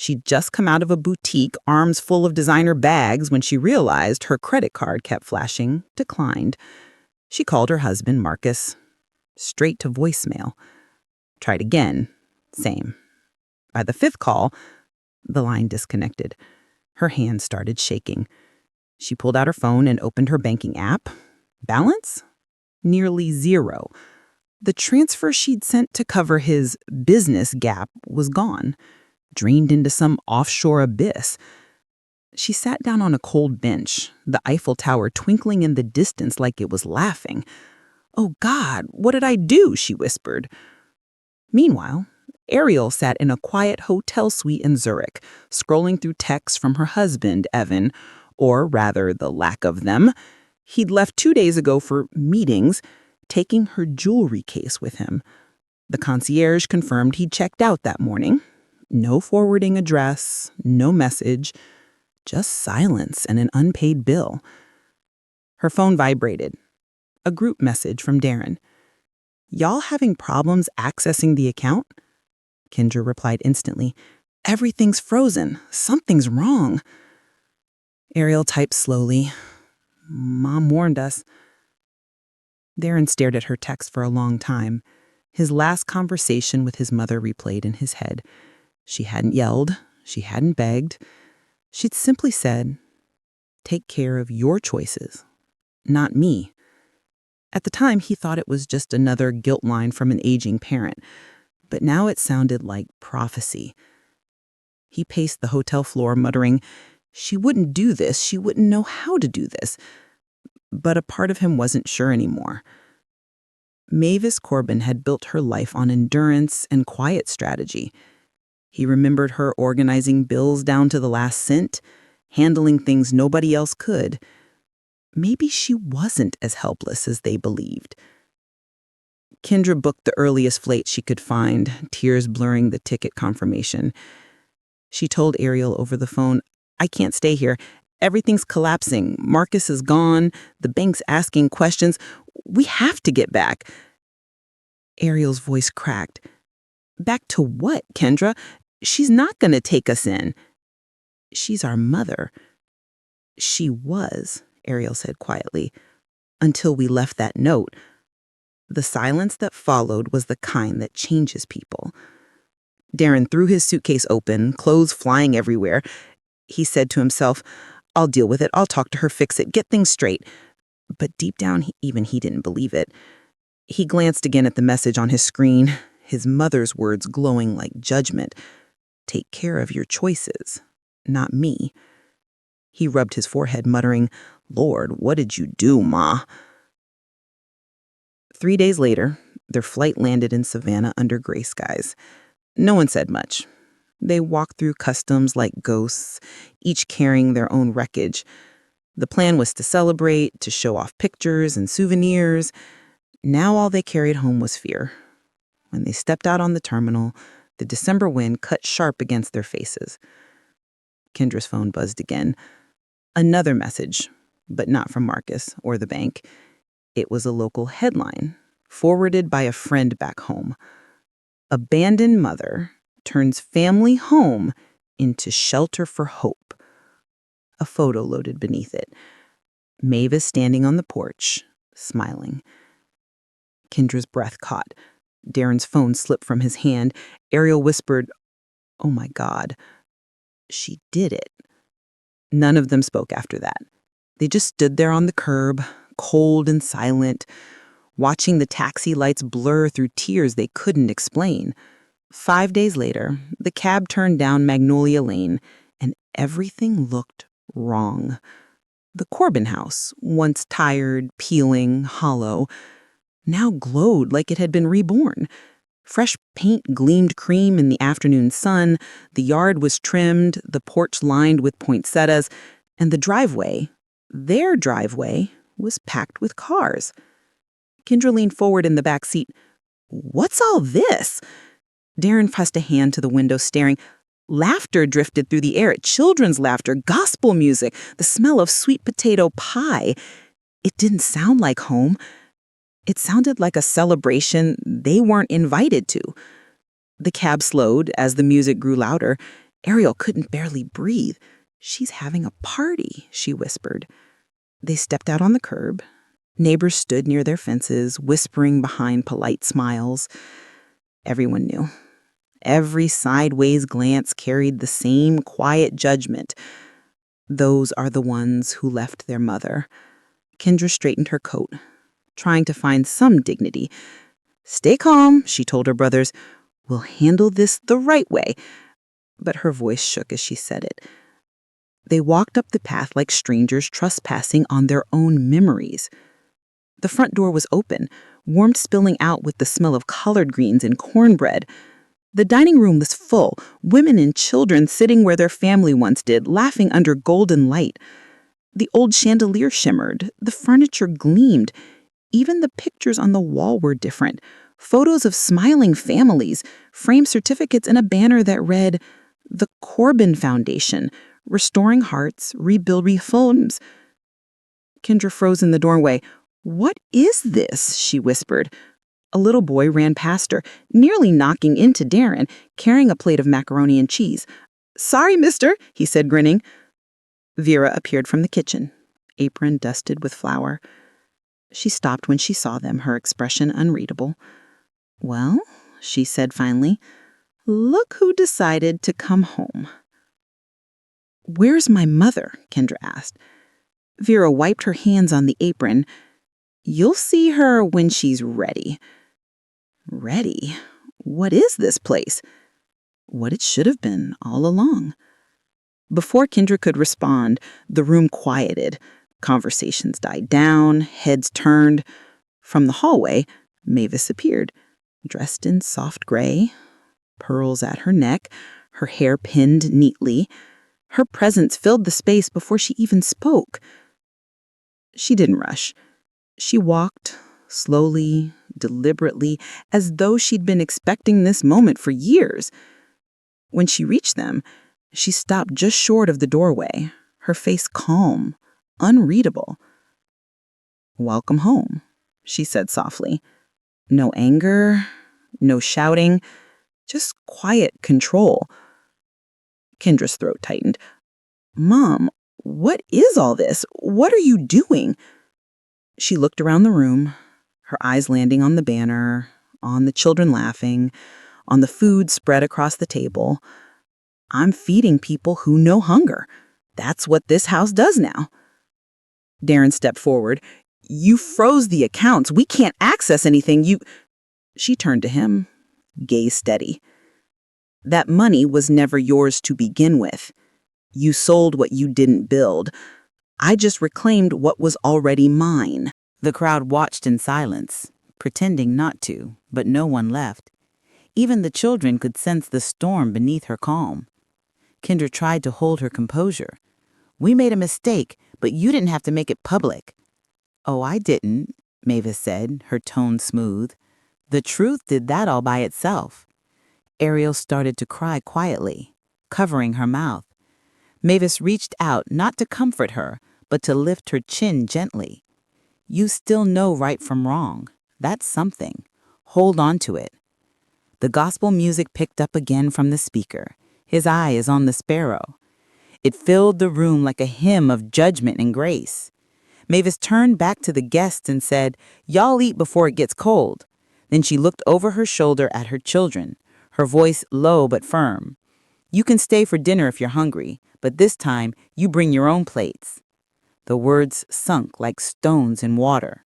She'd just come out of a boutique, arms full of designer bags, when she realized her credit card kept flashing declined. She called her husband, Marcus. Straight to voicemail. Tried again. Same. By the fifth call, the line disconnected. Her hand started shaking. She pulled out her phone and opened her banking app. Balance? Nearly zero. The transfer she'd sent to cover his business gap was gone, drained into some offshore abyss. She sat down on a cold bench, the Eiffel Tower twinkling in the distance like it was laughing. "Oh, God, what did I do?" she whispered. Meanwhile, Ariel sat in a quiet hotel suite in Zurich, scrolling through texts from her husband, Evan, or rather the lack of them. He'd left 2 days ago for meetings, taking her jewelry case with him. The concierge confirmed he'd checked out that morning. No forwarding address, no message, just silence and an unpaid bill. Her phone vibrated. A group message from Darren. "Y'all having problems accessing the account?" Kendra replied instantly. "Everything's frozen. Something's wrong." Ariel typed slowly. "Mom warned us." Darren stared at her text for a long time. His last conversation with his mother replayed in his head. She hadn't yelled. She hadn't begged. She'd simply said, "Take care of your choices, not me." At the time, he thought it was just another guilt line from an aging parent, but now it sounded like prophecy. He paced the hotel floor, muttering, "She wouldn't do this. She wouldn't know how to do this." But a part of him wasn't sure anymore. Mavis Corbin had built her life on endurance and quiet strategy. He remembered her organizing bills down to the last cent, handling things nobody else could. Maybe she wasn't as helpless as they believed. Kendra booked the earliest flight she could find, tears blurring the ticket confirmation. She told Ariel over the phone, "I can't stay here. Everything's collapsing. Marcus is gone. The bank's asking questions. We have to get back." Ariel's voice cracked. "Back to what, Kendra? She's not going to take us in." "She's our mother." "She was," Ariel said quietly, "until we left that note." The silence that followed was the kind that changes people. Darren threw his suitcase open, clothes flying everywhere. He said to himself, "I'll deal with it. I'll talk to her, fix it, get things straight." But deep down, even he didn't believe it. He glanced again at the message on his screen, his mother's words glowing like judgment. "Take care of your choices, not me." He rubbed his forehead, muttering, "Lord, what did you do, Ma?" 3 days later, Their flight landed in Savannah under gray skies. No one said much. They walked through customs like ghosts, each carrying their own wreckage. The plan was to celebrate, to show off pictures and souvenirs. Now all they carried home was fear. When they stepped out on the terminal, the December wind cut sharp against their faces. Kendra's phone buzzed again. Another message, but not from Marcus or the bank. It was a local headline, forwarded by a friend back home. Abandoned mother turns family home into shelter for hope. A photo loaded beneath it. Mavis standing on the porch, smiling. Kendra's breath caught. Darren's phone slipped from his hand. Ariel whispered, "Oh my God." She did it. None of them spoke after that. They just stood there on the curb, cold and silent, watching the taxi lights blur through tears they couldn't explain. 5 days later, the cab turned down Magnolia Lane, and everything looked wrong. The Corbin house, once tired, peeling, hollow, now glowed like it had been reborn. Fresh paint gleamed cream in the afternoon sun, the yard was trimmed, the porch lined with poinsettias, and the driveway, their driveway, was packed with cars. Kendra leaned forward in the back seat. "What's all this?" Darren pressed a hand to the window, staring. Laughter drifted through the air, children's laughter, gospel music, the smell of sweet potato pie. It didn't sound like home. It sounded like a celebration they weren't invited to. The cab slowed as the music grew louder. Ariel couldn't barely breathe. "She's having a party," she whispered. They stepped out on the curb. Neighbors stood near their fences, whispering behind polite smiles. Everyone knew. Every sideways glance carried the same quiet judgment. Those are the ones who left their mother. Kendra straightened her coat, trying to find some dignity. "Stay calm," she told her brothers. "We'll handle this the right way." But her voice shook as she said it. They walked up the path like strangers trespassing on their own memories. The front door was open, warmth spilling out with the smell of collard greens and cornbread. The dining room was full, women and children sitting where their family once did, laughing under golden light. The old chandelier shimmered, the furniture gleamed. Even the pictures on the wall were different. Photos of smiling families, framed certificates, and a banner that read, "The Corbin Foundation, Restoring Hearts, Rebuild Reforms." Kendra froze in the doorway. "What is this?" she whispered. A little boy ran past her, nearly knocking into Darren, carrying a plate of macaroni and cheese. "Sorry, mister," he said, grinning. Vera appeared from the kitchen, apron dusted with flour. She stopped when she saw them, her expression unreadable. "Well," she said finally, "look who decided to come home." "Where's my mother?" Kendra asked. Vera wiped her hands on the apron. "You'll see her when she's ready." Ready? What is this place? What it should have been all along. Before Kendra could respond, the room quieted. Conversations died down, heads turned. From the hallway, Mavis appeared, dressed in soft gray, pearls at her neck, her hair pinned neatly. Her presence filled the space before she even spoke. She didn't rush. She walked slowly, deliberately, as though she'd been expecting this moment for years. When she reached them, she stopped just short of the doorway, her face calm, unreadable. "Welcome home," she said softly. No anger, no shouting, just quiet control. Kendra's throat tightened. "Mom, what is all this? What are you doing?" She looked around the room, her eyes landing on the banner, on the children laughing, on the food spread across the table. "I'm feeding people who know hunger. That's what this house does now." Darren stepped forward. "You froze the accounts. We can't access anything. She turned to him, gaze steady. "That money was never yours to begin with. You sold what you didn't build. I just reclaimed what was already mine." The crowd watched in silence, pretending not to, but no one left. Even the children could sense the storm beneath her calm. Kendra tried to hold her composure. "We made a mistake, but you didn't have to make it public." "Oh, I didn't," Mavis said, her tone smooth. "The truth did that all by itself." Ariel started to cry quietly, covering her mouth. Mavis reached out not to comfort her, but to lift her chin gently. "You still know right from wrong. That's something. Hold on to it." The gospel music picked up again from the speaker. His eye is on the sparrow. It filled the room like a hymn of judgment and grace. Mavis turned back to the guests and said, "Y'all eat before it gets cold." Then she looked over her shoulder at her children, her voice low but firm. "You can stay for dinner if you're hungry, but this time you bring your own plates." The words sunk like stones in water.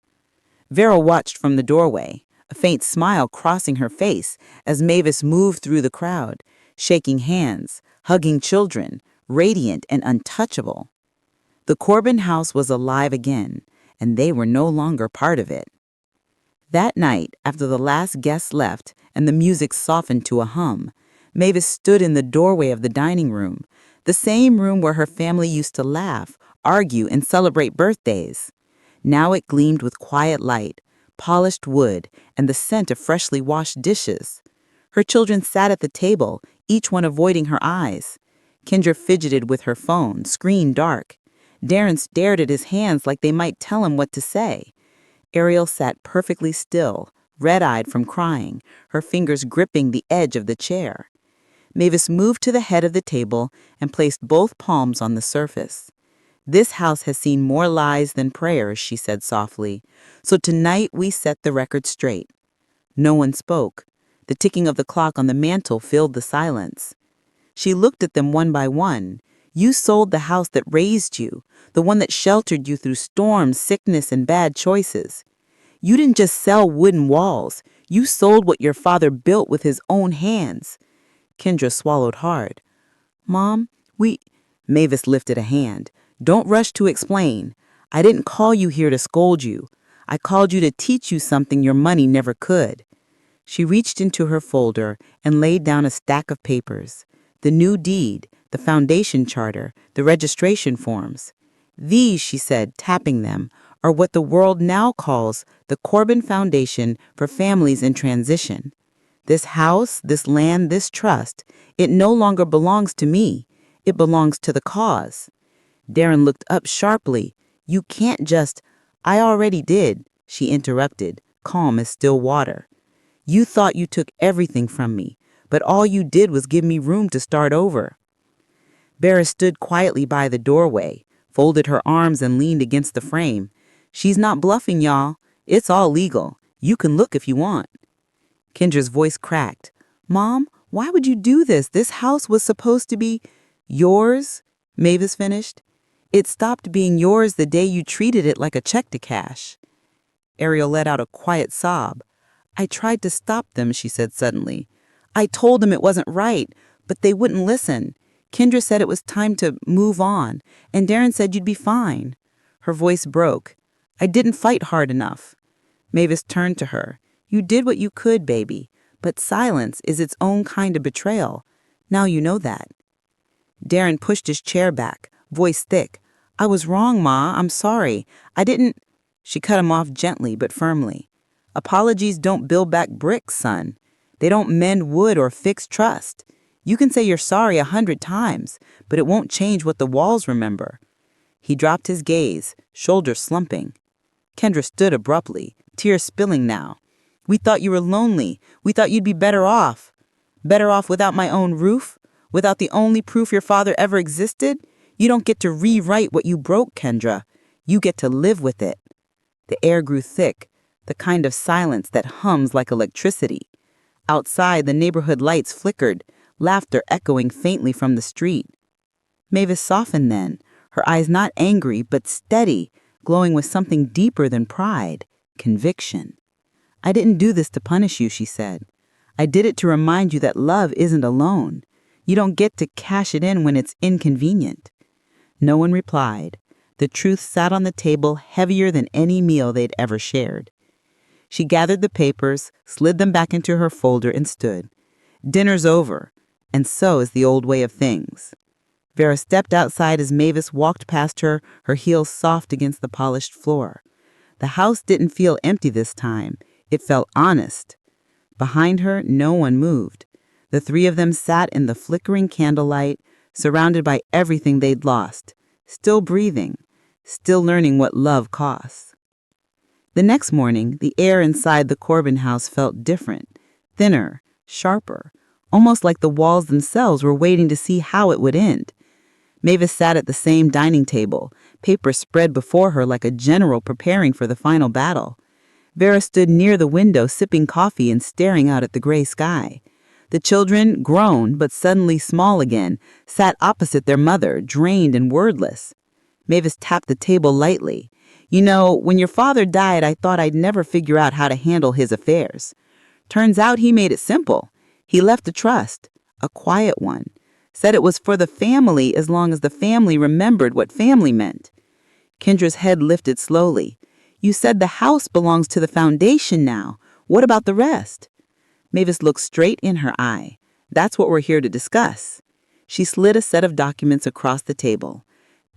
Vera watched from the doorway, a faint smile crossing her face as Mavis moved through the crowd, shaking hands, hugging children, radiant and untouchable. The Corbin house was alive again, and they were no longer part of it. That night, after the last guest left and the music softened to a hum, Mavis stood in the doorway of the dining room, the same room where her family used to laugh, argue, and celebrate birthdays. Now it gleamed with quiet light, polished wood, and the scent of freshly washed dishes. Her children sat at the table, each one avoiding her eyes. Kendra fidgeted with her phone, screen dark. Darren stared at his hands like they might tell him what to say. Ariel sat perfectly still, red-eyed from crying, her fingers gripping the edge of the chair. Mavis moved to the head of the table and placed both palms on the surface. "This house has seen more lies than prayers," she said softly. "So tonight we set the record straight." No one spoke. The ticking of the clock on the mantel filled the silence. She looked at them one by one. "You sold the house that raised you, the one that sheltered you through storms, sickness, and bad choices. You didn't just sell wooden walls. You sold what your father built with his own hands." Kendra swallowed hard. "Mom, Mavis lifted a hand. "Don't rush to explain. I didn't call you here to scold you. I called you to teach you something your money never could." She reached into her folder and laid down a stack of papers. The new deed, the foundation charter, the registration forms. "These," she said, tapping them, "are what the world now calls the Corbin Foundation for Families in Transition. This house, this land, this trust, it no longer belongs to me. It belongs to the cause." Darren looked up sharply. "You can't just—" "I already did," she interrupted, calm as still water. "You thought you took everything from me, but all you did was give me room to start over." Vera stood quietly by the doorway, folded her arms and leaned against the frame. "She's not bluffing, y'all. It's all legal. You can look if you want." Kendra's voice cracked. "Mom, why would you do this? This house was supposed to be—" "Yours," Mavis finished. "It stopped being yours the day you treated it like a check to cash." Ariel let out a quiet sob. "I tried to stop them," she said suddenly. "I told them it wasn't right, but they wouldn't listen. Kendra said it was time to move on, and Darren said you'd be fine." Her voice broke. "I didn't fight hard enough." Mavis turned to her. "You did what you could, baby, but silence is its own kind of betrayal. Now you know that." Darren pushed his chair back, voice thick. "I was wrong, Ma. I'm sorry. I didn't—" She cut him off gently but firmly. "Apologies don't build back bricks, son. They don't mend wood or fix trust. You can say you're sorry 100 times, but it won't change what the walls remember." He dropped his gaze, shoulders slumping. Kendra stood abruptly, tears spilling now. "We thought you were lonely. We thought you'd be better off. Better off without my own roof? Without the only proof your father ever existed? You don't get to rewrite what you broke, Kendra. You get to live with it." The air grew thick, the kind of silence that hums like electricity. Outside, the neighborhood lights flickered, laughter echoing faintly from the street. Mavis softened then, her eyes not angry but steady, glowing with something deeper than pride, conviction. "I didn't do this to punish you," she said. "I did it to remind you that love isn't alone. You don't get to cash it in when it's inconvenient." No one replied. The truth sat on the table heavier than any meal they'd ever shared. She gathered the papers, slid them back into her folder, and stood. Dinner's over, and so is the old way of things. Vera stepped outside as Mavis walked past her, her heels soft against the polished floor. The house didn't feel empty this time. It felt honest. Behind her, no one moved. The three of them sat in the flickering candlelight, surrounded by everything they'd lost, still breathing, still learning what love costs. The next morning, the air inside the Corbin house felt different, thinner, sharper, almost like the walls themselves were waiting to see how it would end. Mavis sat at the same dining table, paper spread before her like a general preparing for the final battle. Vera stood near the window sipping coffee and staring out at the gray sky. The children, grown but suddenly small again, sat opposite their mother, drained and wordless. Mavis tapped the table lightly. "You know, when your father died, I thought I'd never figure out how to handle his affairs. Turns out he made it simple. He left a trust, a quiet one. Said it was for the family as long as the family remembered what family meant." Kendra's head lifted slowly. "You said the house belongs to the foundation now. What about the rest?" Mavis looked straight in her eye. "That's what we're here to discuss." She slid a set of documents across the table.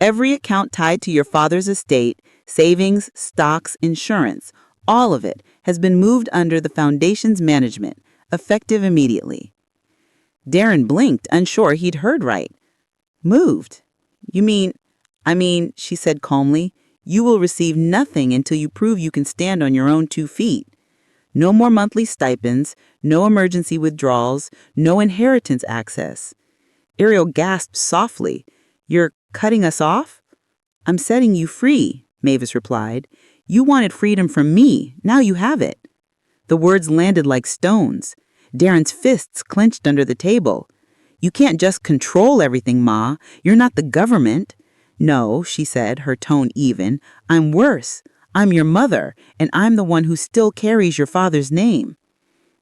"Every account tied to your father's estate, savings, stocks, insurance, all of it has been moved under the foundation's management, effective immediately." Darren blinked, unsure he'd heard right. "Moved? You mean, she said calmly, "you will receive nothing until you prove you can stand on your own 2 feet. No more monthly stipends, no emergency withdrawals, no inheritance access." Ariel gasped softly. "You're cutting us off?" "I'm setting you free," Mavis replied. "You wanted freedom from me. Now you have it." The words landed like stones. Darren's fists clenched under the table. "You can't just control everything, Ma. You're not the government." "No," she said, her tone even. "I'm worse. I'm your mother, and I'm the one who still carries your father's name."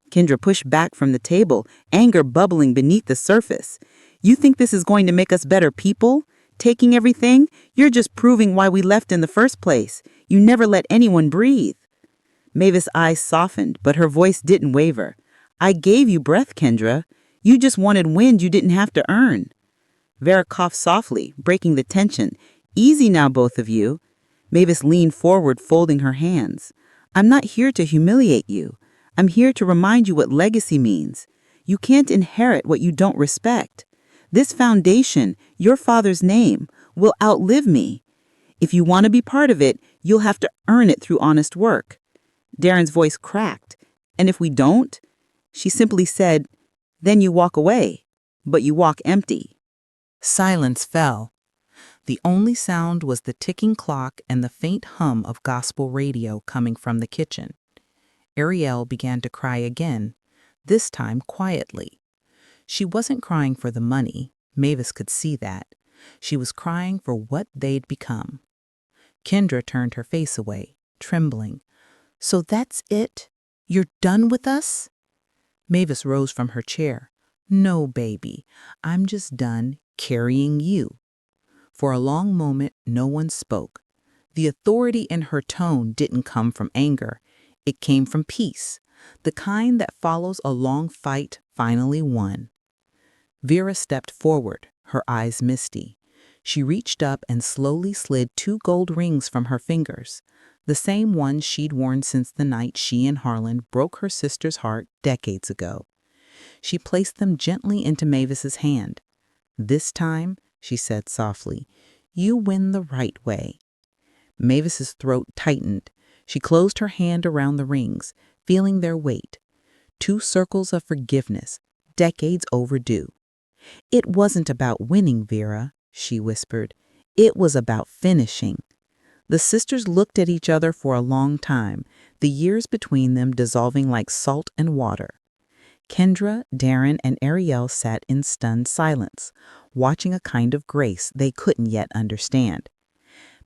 Kendra pushed back from the table, anger bubbling beneath the surface. "You think this is going to make us better people? Taking everything? You're just proving why we left in the first place. You never let anyone breathe." Mavis' eyes softened, but her voice didn't waver. "I gave you breath, Kendra. You just wanted wind you didn't have to earn." Vera coughed softly, breaking the tension. "Easy now, both of you." Mavis leaned forward, folding her hands. "I'm not here to humiliate you. I'm here to remind you what legacy means. You can't inherit what you don't respect. This foundation, your father's name, will outlive me. If you want to be part of it, you'll have to earn it through honest work." Darren's voice cracked. "And if we don't?" She simply said, "Then you walk away, but you walk empty." Silence fell. The only sound was the ticking clock and the faint hum of gospel radio coming from the kitchen. Ariel began to cry again, this time quietly. She wasn't crying for the money. Mavis could see that. She was crying for what they'd become. Kendra turned her face away, trembling. "So that's it? You're done with us?" Mavis rose from her chair. "No, baby. I'm just done carrying you." For a long moment, no one spoke. The authority in her tone didn't come from anger. It came from peace, the kind that follows a long fight finally won. Vera stepped forward, her eyes misty. She reached up and slowly slid 2 gold rings from her fingers, the same ones she'd worn since the night she and Harlan broke her sister's heart decades ago. She placed them gently into Mavis's hand. "This time," she said softly, "you win the right way." Mavis's throat tightened. She closed her hand around the rings, feeling their weight. 2 circles of forgiveness, decades overdue. "It wasn't about winning, Vera," she whispered. "It was about finishing." The sisters looked at each other for a long time, the years between them dissolving like salt and water. Kendra, Darren, and Ariel sat in stunned silence, watching a kind of grace they couldn't yet understand.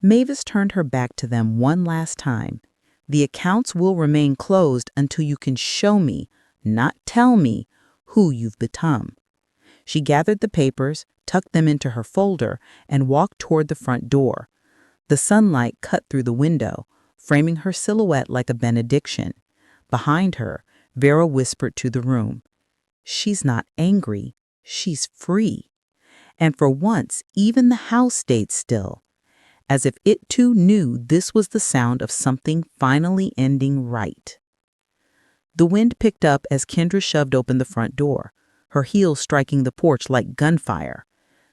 Mavis turned her back to them one last time. "The accounts will remain closed until you can show me, not tell me, who you've become." She gathered the papers, tucked them into her folder, and walked toward the front door. The sunlight cut through the window, framing her silhouette like a benediction. Behind her, Vera whispered to the room, "She's not angry, she's free." And for once, even the house stayed still, as if it too knew this was the sound of something finally ending right. The wind picked up as Kendra shoved open the front door, her heels striking the porch like gunfire.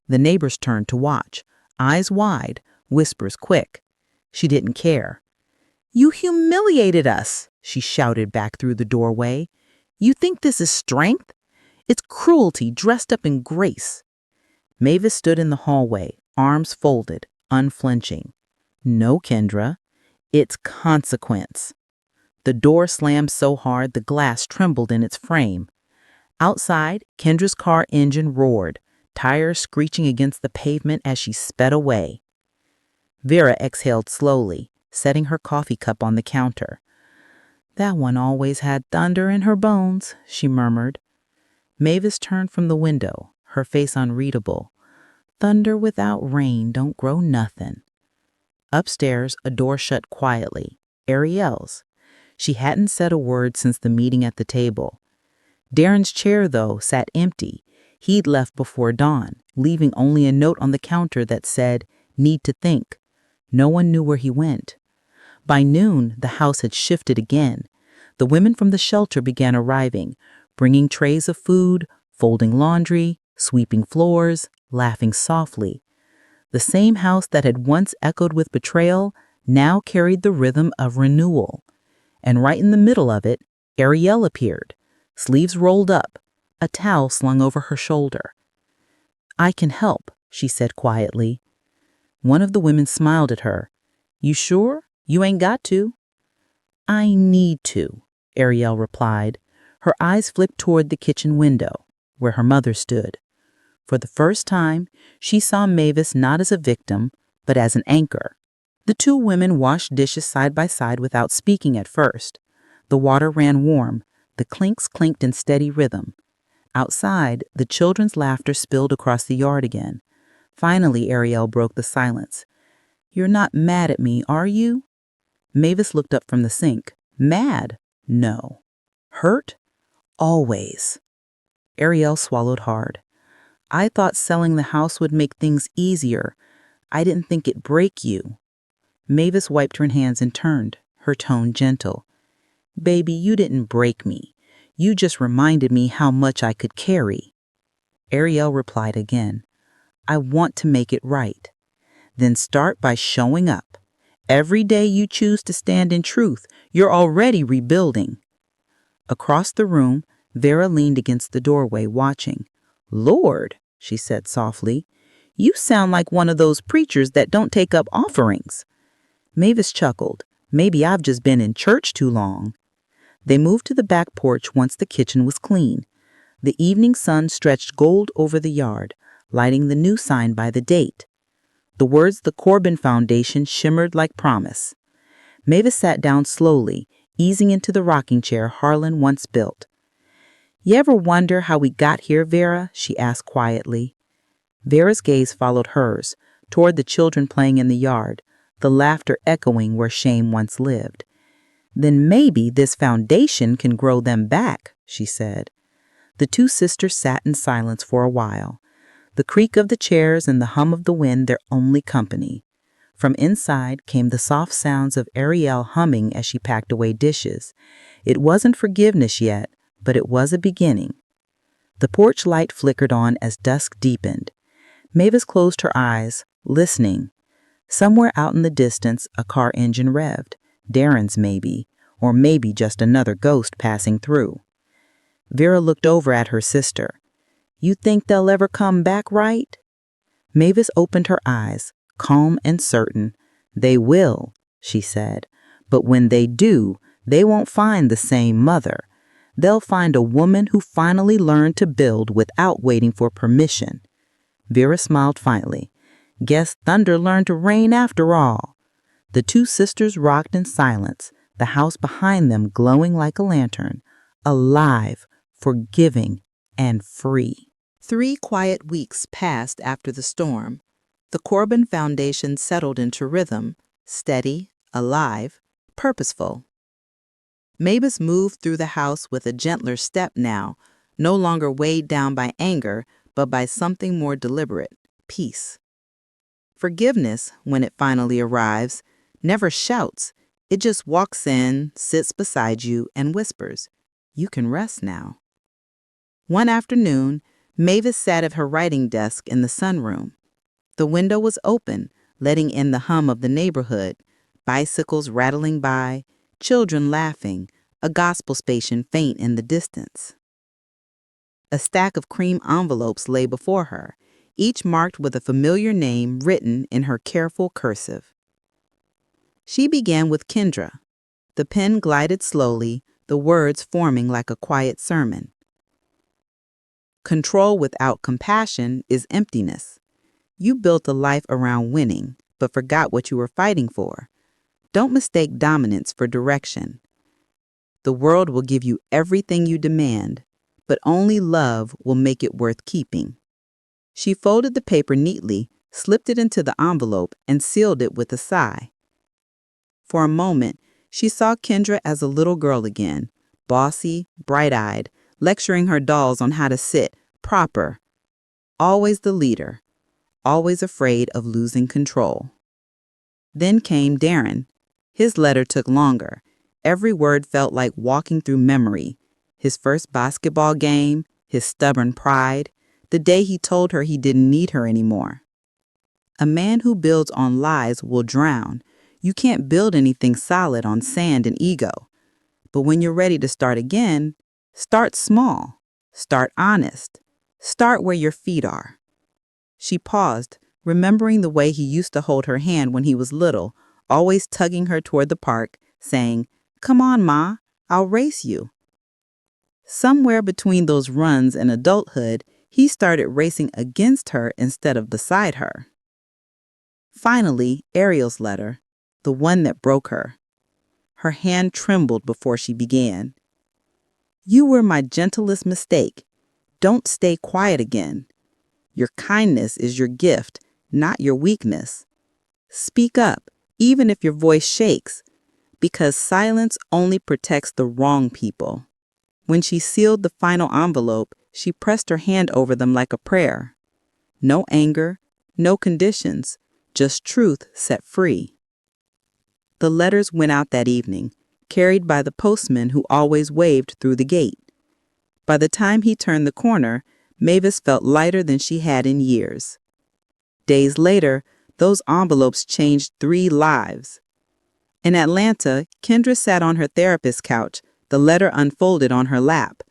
The neighbors turned to watch, eyes wide, whispers quick. She didn't care. "You humiliated us," she shouted back through the doorway. "You think this is strength? It's cruelty dressed up in grace." Mavis stood in the hallway, arms folded, unflinching. "No, Kendra, it's consequence." The door slammed so hard the glass trembled in its frame. Outside, Kendra's car engine roared, tires screeching against the pavement as she sped away. Vera exhaled slowly, setting her coffee cup on the counter. "That one always had thunder in her bones," she murmured. Mavis turned from the window, her face unreadable. "Thunder without rain don't grow nothin'." Upstairs, a door shut quietly. Ariel's. She hadn't said a word since the meeting at the table. Darren's chair, though, sat empty. He'd left before dawn, leaving only a note on the counter that said, "Need to think." No one knew where he went. By noon, the house had shifted again. The women from the shelter began arriving, bringing trays of food, folding laundry, sweeping floors, laughing softly. The same house that had once echoed with betrayal now carried the rhythm of renewal. And right in the middle of it, Ariel appeared, sleeves rolled up, a towel slung over her shoulder. "I can help," she said quietly. One of the women smiled at her. "You sure? You ain't got to." "I need to," Ariel replied. Her eyes flicked toward the kitchen window, where her mother stood. For the first time, she saw Mavis not as a victim, but as an anchor. The two women washed dishes side by side without speaking at first. The water ran warm, the clinks clinked in steady rhythm. Outside, the children's laughter spilled across the yard again. Finally, Ariel broke the silence. "You're not mad at me, are you?" Mavis looked up from the sink. "Mad? No. Hurt? Always." Ariel swallowed hard. "I thought selling the house would make things easier. I didn't think it'd break you." Mavis wiped her hands and turned, her tone gentle. "Baby, you didn't break me. You just reminded me how much I could carry." Ariel replied again, "I want to make it right." "Then start by showing up. Every day you choose to stand in truth, you're already rebuilding." Across the room, Vera leaned against the doorway, watching. "Lord," she said softly, "you sound like one of those preachers that don't take up offerings." Mavis chuckled. "Maybe I've just been in church too long." They moved to the back porch once the kitchen was clean. The evening sun stretched gold over the yard, lighting the new sign by the date. The words "The Corbin Foundation" shimmered like promise. Mavis sat down slowly, easing into the rocking chair Harlan once built. "You ever wonder how we got here, Vera?" she asked quietly. Vera's gaze followed hers, toward the children playing in the yard, the laughter echoing where shame once lived. "Then maybe this foundation can grow them back," she said. The two sisters sat in silence for a while, the creak of the chairs and the hum of the wind their only company. From inside came the soft sounds of Ariel humming as she packed away dishes. It wasn't forgiveness yet, but it was a beginning. The porch light flickered on as dusk deepened. Mavis closed her eyes, listening. Somewhere out in the distance, a car engine revved. Darren's maybe, or maybe just another ghost passing through. Vera looked over at her sister. "You think they'll ever come back right?" Mavis opened her eyes, calm and certain. "They will," she said. "But when they do, they won't find the same mother. They'll find a woman who finally learned to build without waiting for permission." Vera smiled faintly. "Guess thunder learned to rain after all." The two sisters rocked in silence, the house behind them glowing like a lantern, alive, forgiving, and free. 3 quiet weeks passed after the storm. The Corbin Foundation settled into rhythm, steady, alive, purposeful. Mavis moved through the house with a gentler step now, no longer weighed down by anger, but by something more deliberate, peace. Forgiveness, when it finally arrives, never shouts. It just walks in, sits beside you, and whispers, "You can rest now." One afternoon, Mavis sat at her writing desk in the sunroom. The window was open, letting in the hum of the neighborhood, bicycles rattling by, children laughing, a gospel station faint in the distance. A stack of cream envelopes lay before her, each marked with a familiar name written in her careful cursive. She began with Kendra. The pen glided slowly, the words forming like a quiet sermon. Control without compassion is emptiness. You built a life around winning, but forgot what you were fighting for. Don't mistake dominance for direction. The world will give you everything you demand, but only love will make it worth keeping. She folded the paper neatly, slipped it into the envelope, and sealed it with a sigh. For a moment, she saw Kendra as a little girl again, bossy, bright-eyed, lecturing her dolls on how to sit, proper. Always the leader, always afraid of losing control. Then came Darren. His letter took longer. Every word felt like walking through memory. His first basketball game, his stubborn pride, the day he told her he didn't need her anymore. A man who builds on lies will drown. You can't build anything solid on sand and ego. But when you're ready to start again, start small. Start honest. Start where your feet are. She paused, remembering the way he used to hold her hand when he was little, always tugging her toward the park, saying, "Come on, Ma, I'll race you." Somewhere between those runs and adulthood, he started racing against her instead of beside her. Finally, Ariel's letter, the one that broke her. Her hand trembled before she began. "You were my gentlest mistake. Don't stay quiet again. Your kindness is your gift, not your weakness. Speak up, even if your voice shakes, because silence only protects the wrong people." When she sealed the final envelope, she pressed her hand over them like a prayer. No anger, no conditions, just truth set free. The letters went out that evening, carried by the postman who always waved through the gate. By the time he turned the corner, Mavis felt lighter than she had in years. Days later, those envelopes changed 3 lives. In Atlanta, Kendra sat on her therapist's couch, the letter unfolded on her lap.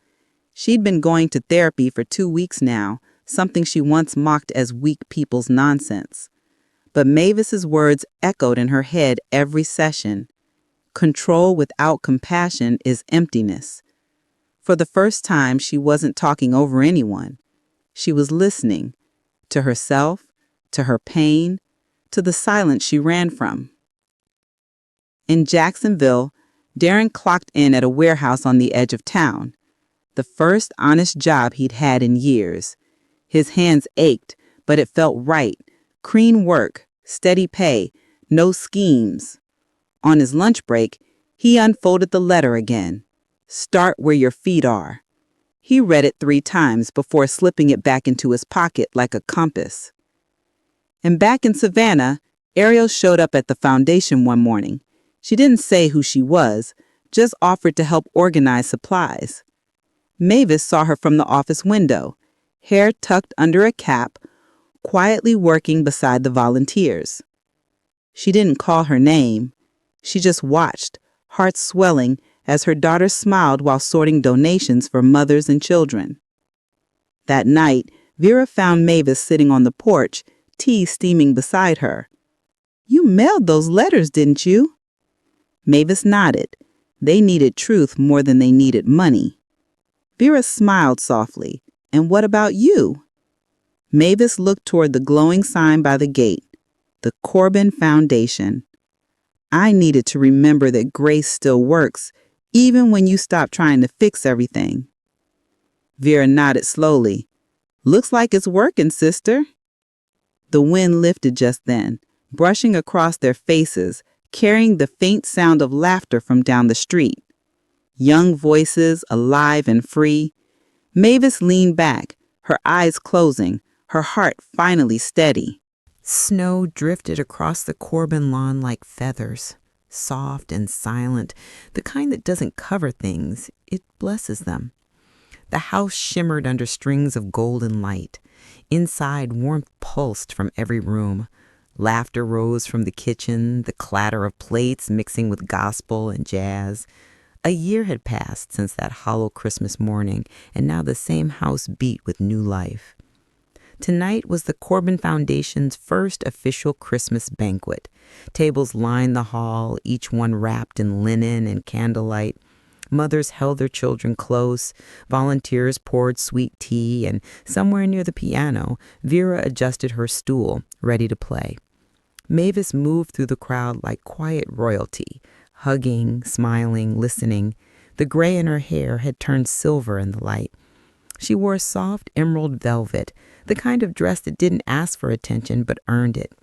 She'd been going to therapy for 2 weeks now, something she once mocked as weak people's nonsense. But Mavis's words echoed in her head every session. Control without compassion is emptiness. For the first time, she wasn't talking over anyone. She was listening to herself, to her pain, to the silence she ran from. In Jacksonville, Darren clocked in at a warehouse on the edge of town. The first honest job he'd had in years. His hands ached, but it felt right. Clean work, steady pay, no schemes. On his lunch break, he unfolded the letter again. "Start where your feet are." He read it 3 times before slipping it back into his pocket like a compass. And back in Savannah, Ariel showed up at the foundation one morning. She didn't say who she was, just offered to help organize supplies. Mavis saw her from the office window, hair tucked under a cap, quietly working beside the volunteers. She didn't call her name. She just watched, heart swelling, as her daughter smiled while sorting donations for mothers and children. That night, Vera found Mavis sitting on the porch, tea steaming beside her. "You mailed those letters, didn't you?" Mavis nodded. They needed truth more than they needed money. Vera smiled softly. "And what about you?" Mavis looked toward the glowing sign by the gate, the Corbin Foundation. "I needed to remember that grace still works, even when you stop trying to fix everything." Vera nodded slowly. "Looks like it's working, sister." The wind lifted just then, brushing across their faces, carrying the faint sound of laughter from down the street. young voices, alive and free. Mavis leaned back, her eyes closing, her heart finally steady. Snow drifted across the Corbin lawn like feathers, soft and silent, the kind that doesn't cover things, it blesses them. The house shimmered under strings of golden light. Inside, warmth pulsed from every room. Laughter rose from the kitchen, the clatter of plates mixing with gospel and jazz. A year had passed since that hollow Christmas morning, and now the same house beat with new life. Tonight was the Corbin Foundation's first official Christmas banquet. Tables lined the hall, each one wrapped in linen and candlelight. Mothers held their children close, volunteers poured sweet tea, and somewhere near the piano, Vera adjusted her stool, ready to play. Mavis moved through the crowd like quiet royalty, hugging, smiling, listening. The gray in her hair had turned silver in the light. She wore soft emerald velvet, the kind of dress that didn't ask for attention but earned it.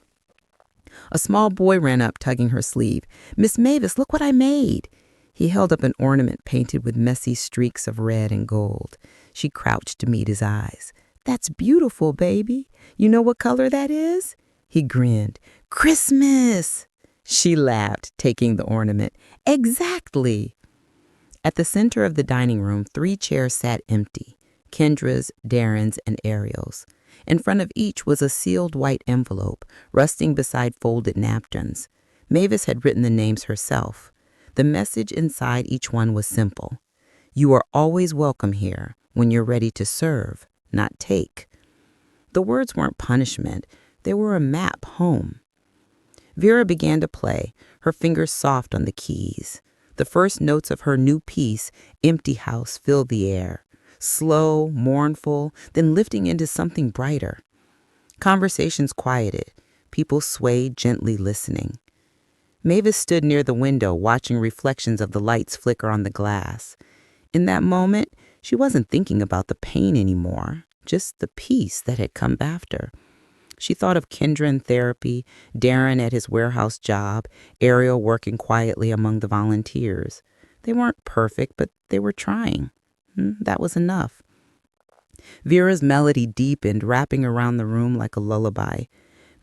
A small boy ran up, tugging her sleeve. "Miss Mavis, look what I made." He held up an ornament painted with messy streaks of red and gold. She crouched to meet his eyes. "That's beautiful, baby. You know what color that is?" He grinned. "Christmas!" She laughed, taking the ornament. "Exactly." At the center of the dining room, 3 chairs sat empty. Kendra's, Darren's, and Ariel's. In front of each was a sealed white envelope, rusting beside folded napkins. Mavis had written the names herself. The message inside each one was simple. You are always welcome here when you're ready to serve, not take. The words weren't punishment. They were a map home. Vera began to play, her fingers soft on the keys. The first notes of her new piece, Empty House, filled the air. Slow, mournful, then lifting into something brighter. Conversations quieted. People swayed, gently listening. Mavis stood near the window, watching reflections of the lights flicker on the glass. In that moment, she wasn't thinking about the pain anymore, just the peace that had come after. She thought of Kendra in therapy, Darren at his warehouse job, Ariel working quietly among the volunteers. They weren't perfect, but they were trying. That was enough. Vera's melody deepened, wrapping around the room like a lullaby.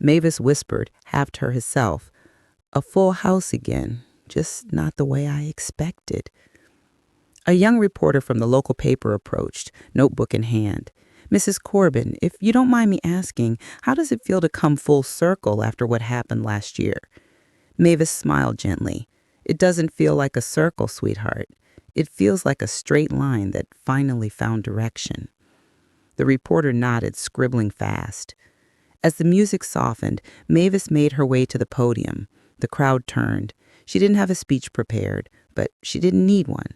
Mavis whispered, half to herself, "A full house again, just not the way I expected." A young reporter from the local paper approached, notebook in hand. "Mrs. Corbin, if you don't mind me asking, how does it feel to come full circle after what happened last year?" Mavis smiled gently. "It doesn't feel like a circle, sweetheart. It feels like a straight line that finally found direction." The reporter nodded, scribbling fast. As the music softened, Mavis made her way to the podium. The crowd turned. She didn't have a speech prepared, but she didn't need one.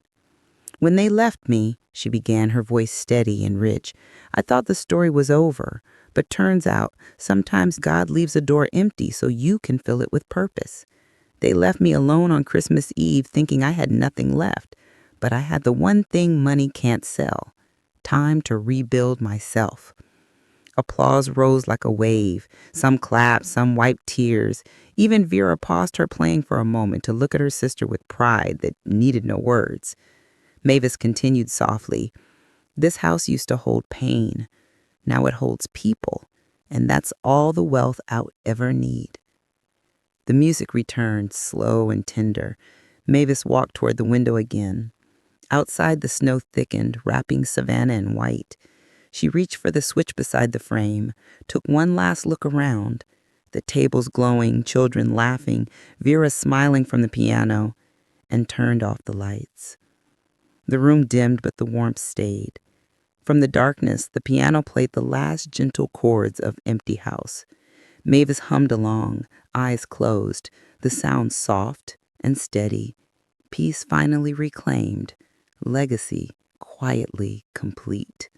"When they left me," she began, her voice steady and rich, "I thought the story was over, but turns out sometimes God leaves a door empty so you can fill it with purpose. They left me alone on Christmas Eve thinking I had nothing left, but I had the one thing money can't sell, time to rebuild myself." Applause rose like a wave. Some clapped, some wiped tears. Even Vera paused her playing for a moment to look at her sister with pride that needed no words. Mavis continued softly, "This house used to hold pain. Now it holds people, and that's all the wealth I'll ever need." The music returned, slow and tender. Mavis walked toward the window again. Outside, the snow thickened, wrapping Savannah in white. She reached for the switch beside the frame, took one last look around. The tables glowing, children laughing, Vera smiling from the piano, and turned off the lights. The room dimmed, but the warmth stayed. From the darkness, the piano played the last gentle chords of Empty House. Mavis hummed along, eyes closed, the sound soft and steady. Peace finally reclaimed, legacy quietly complete.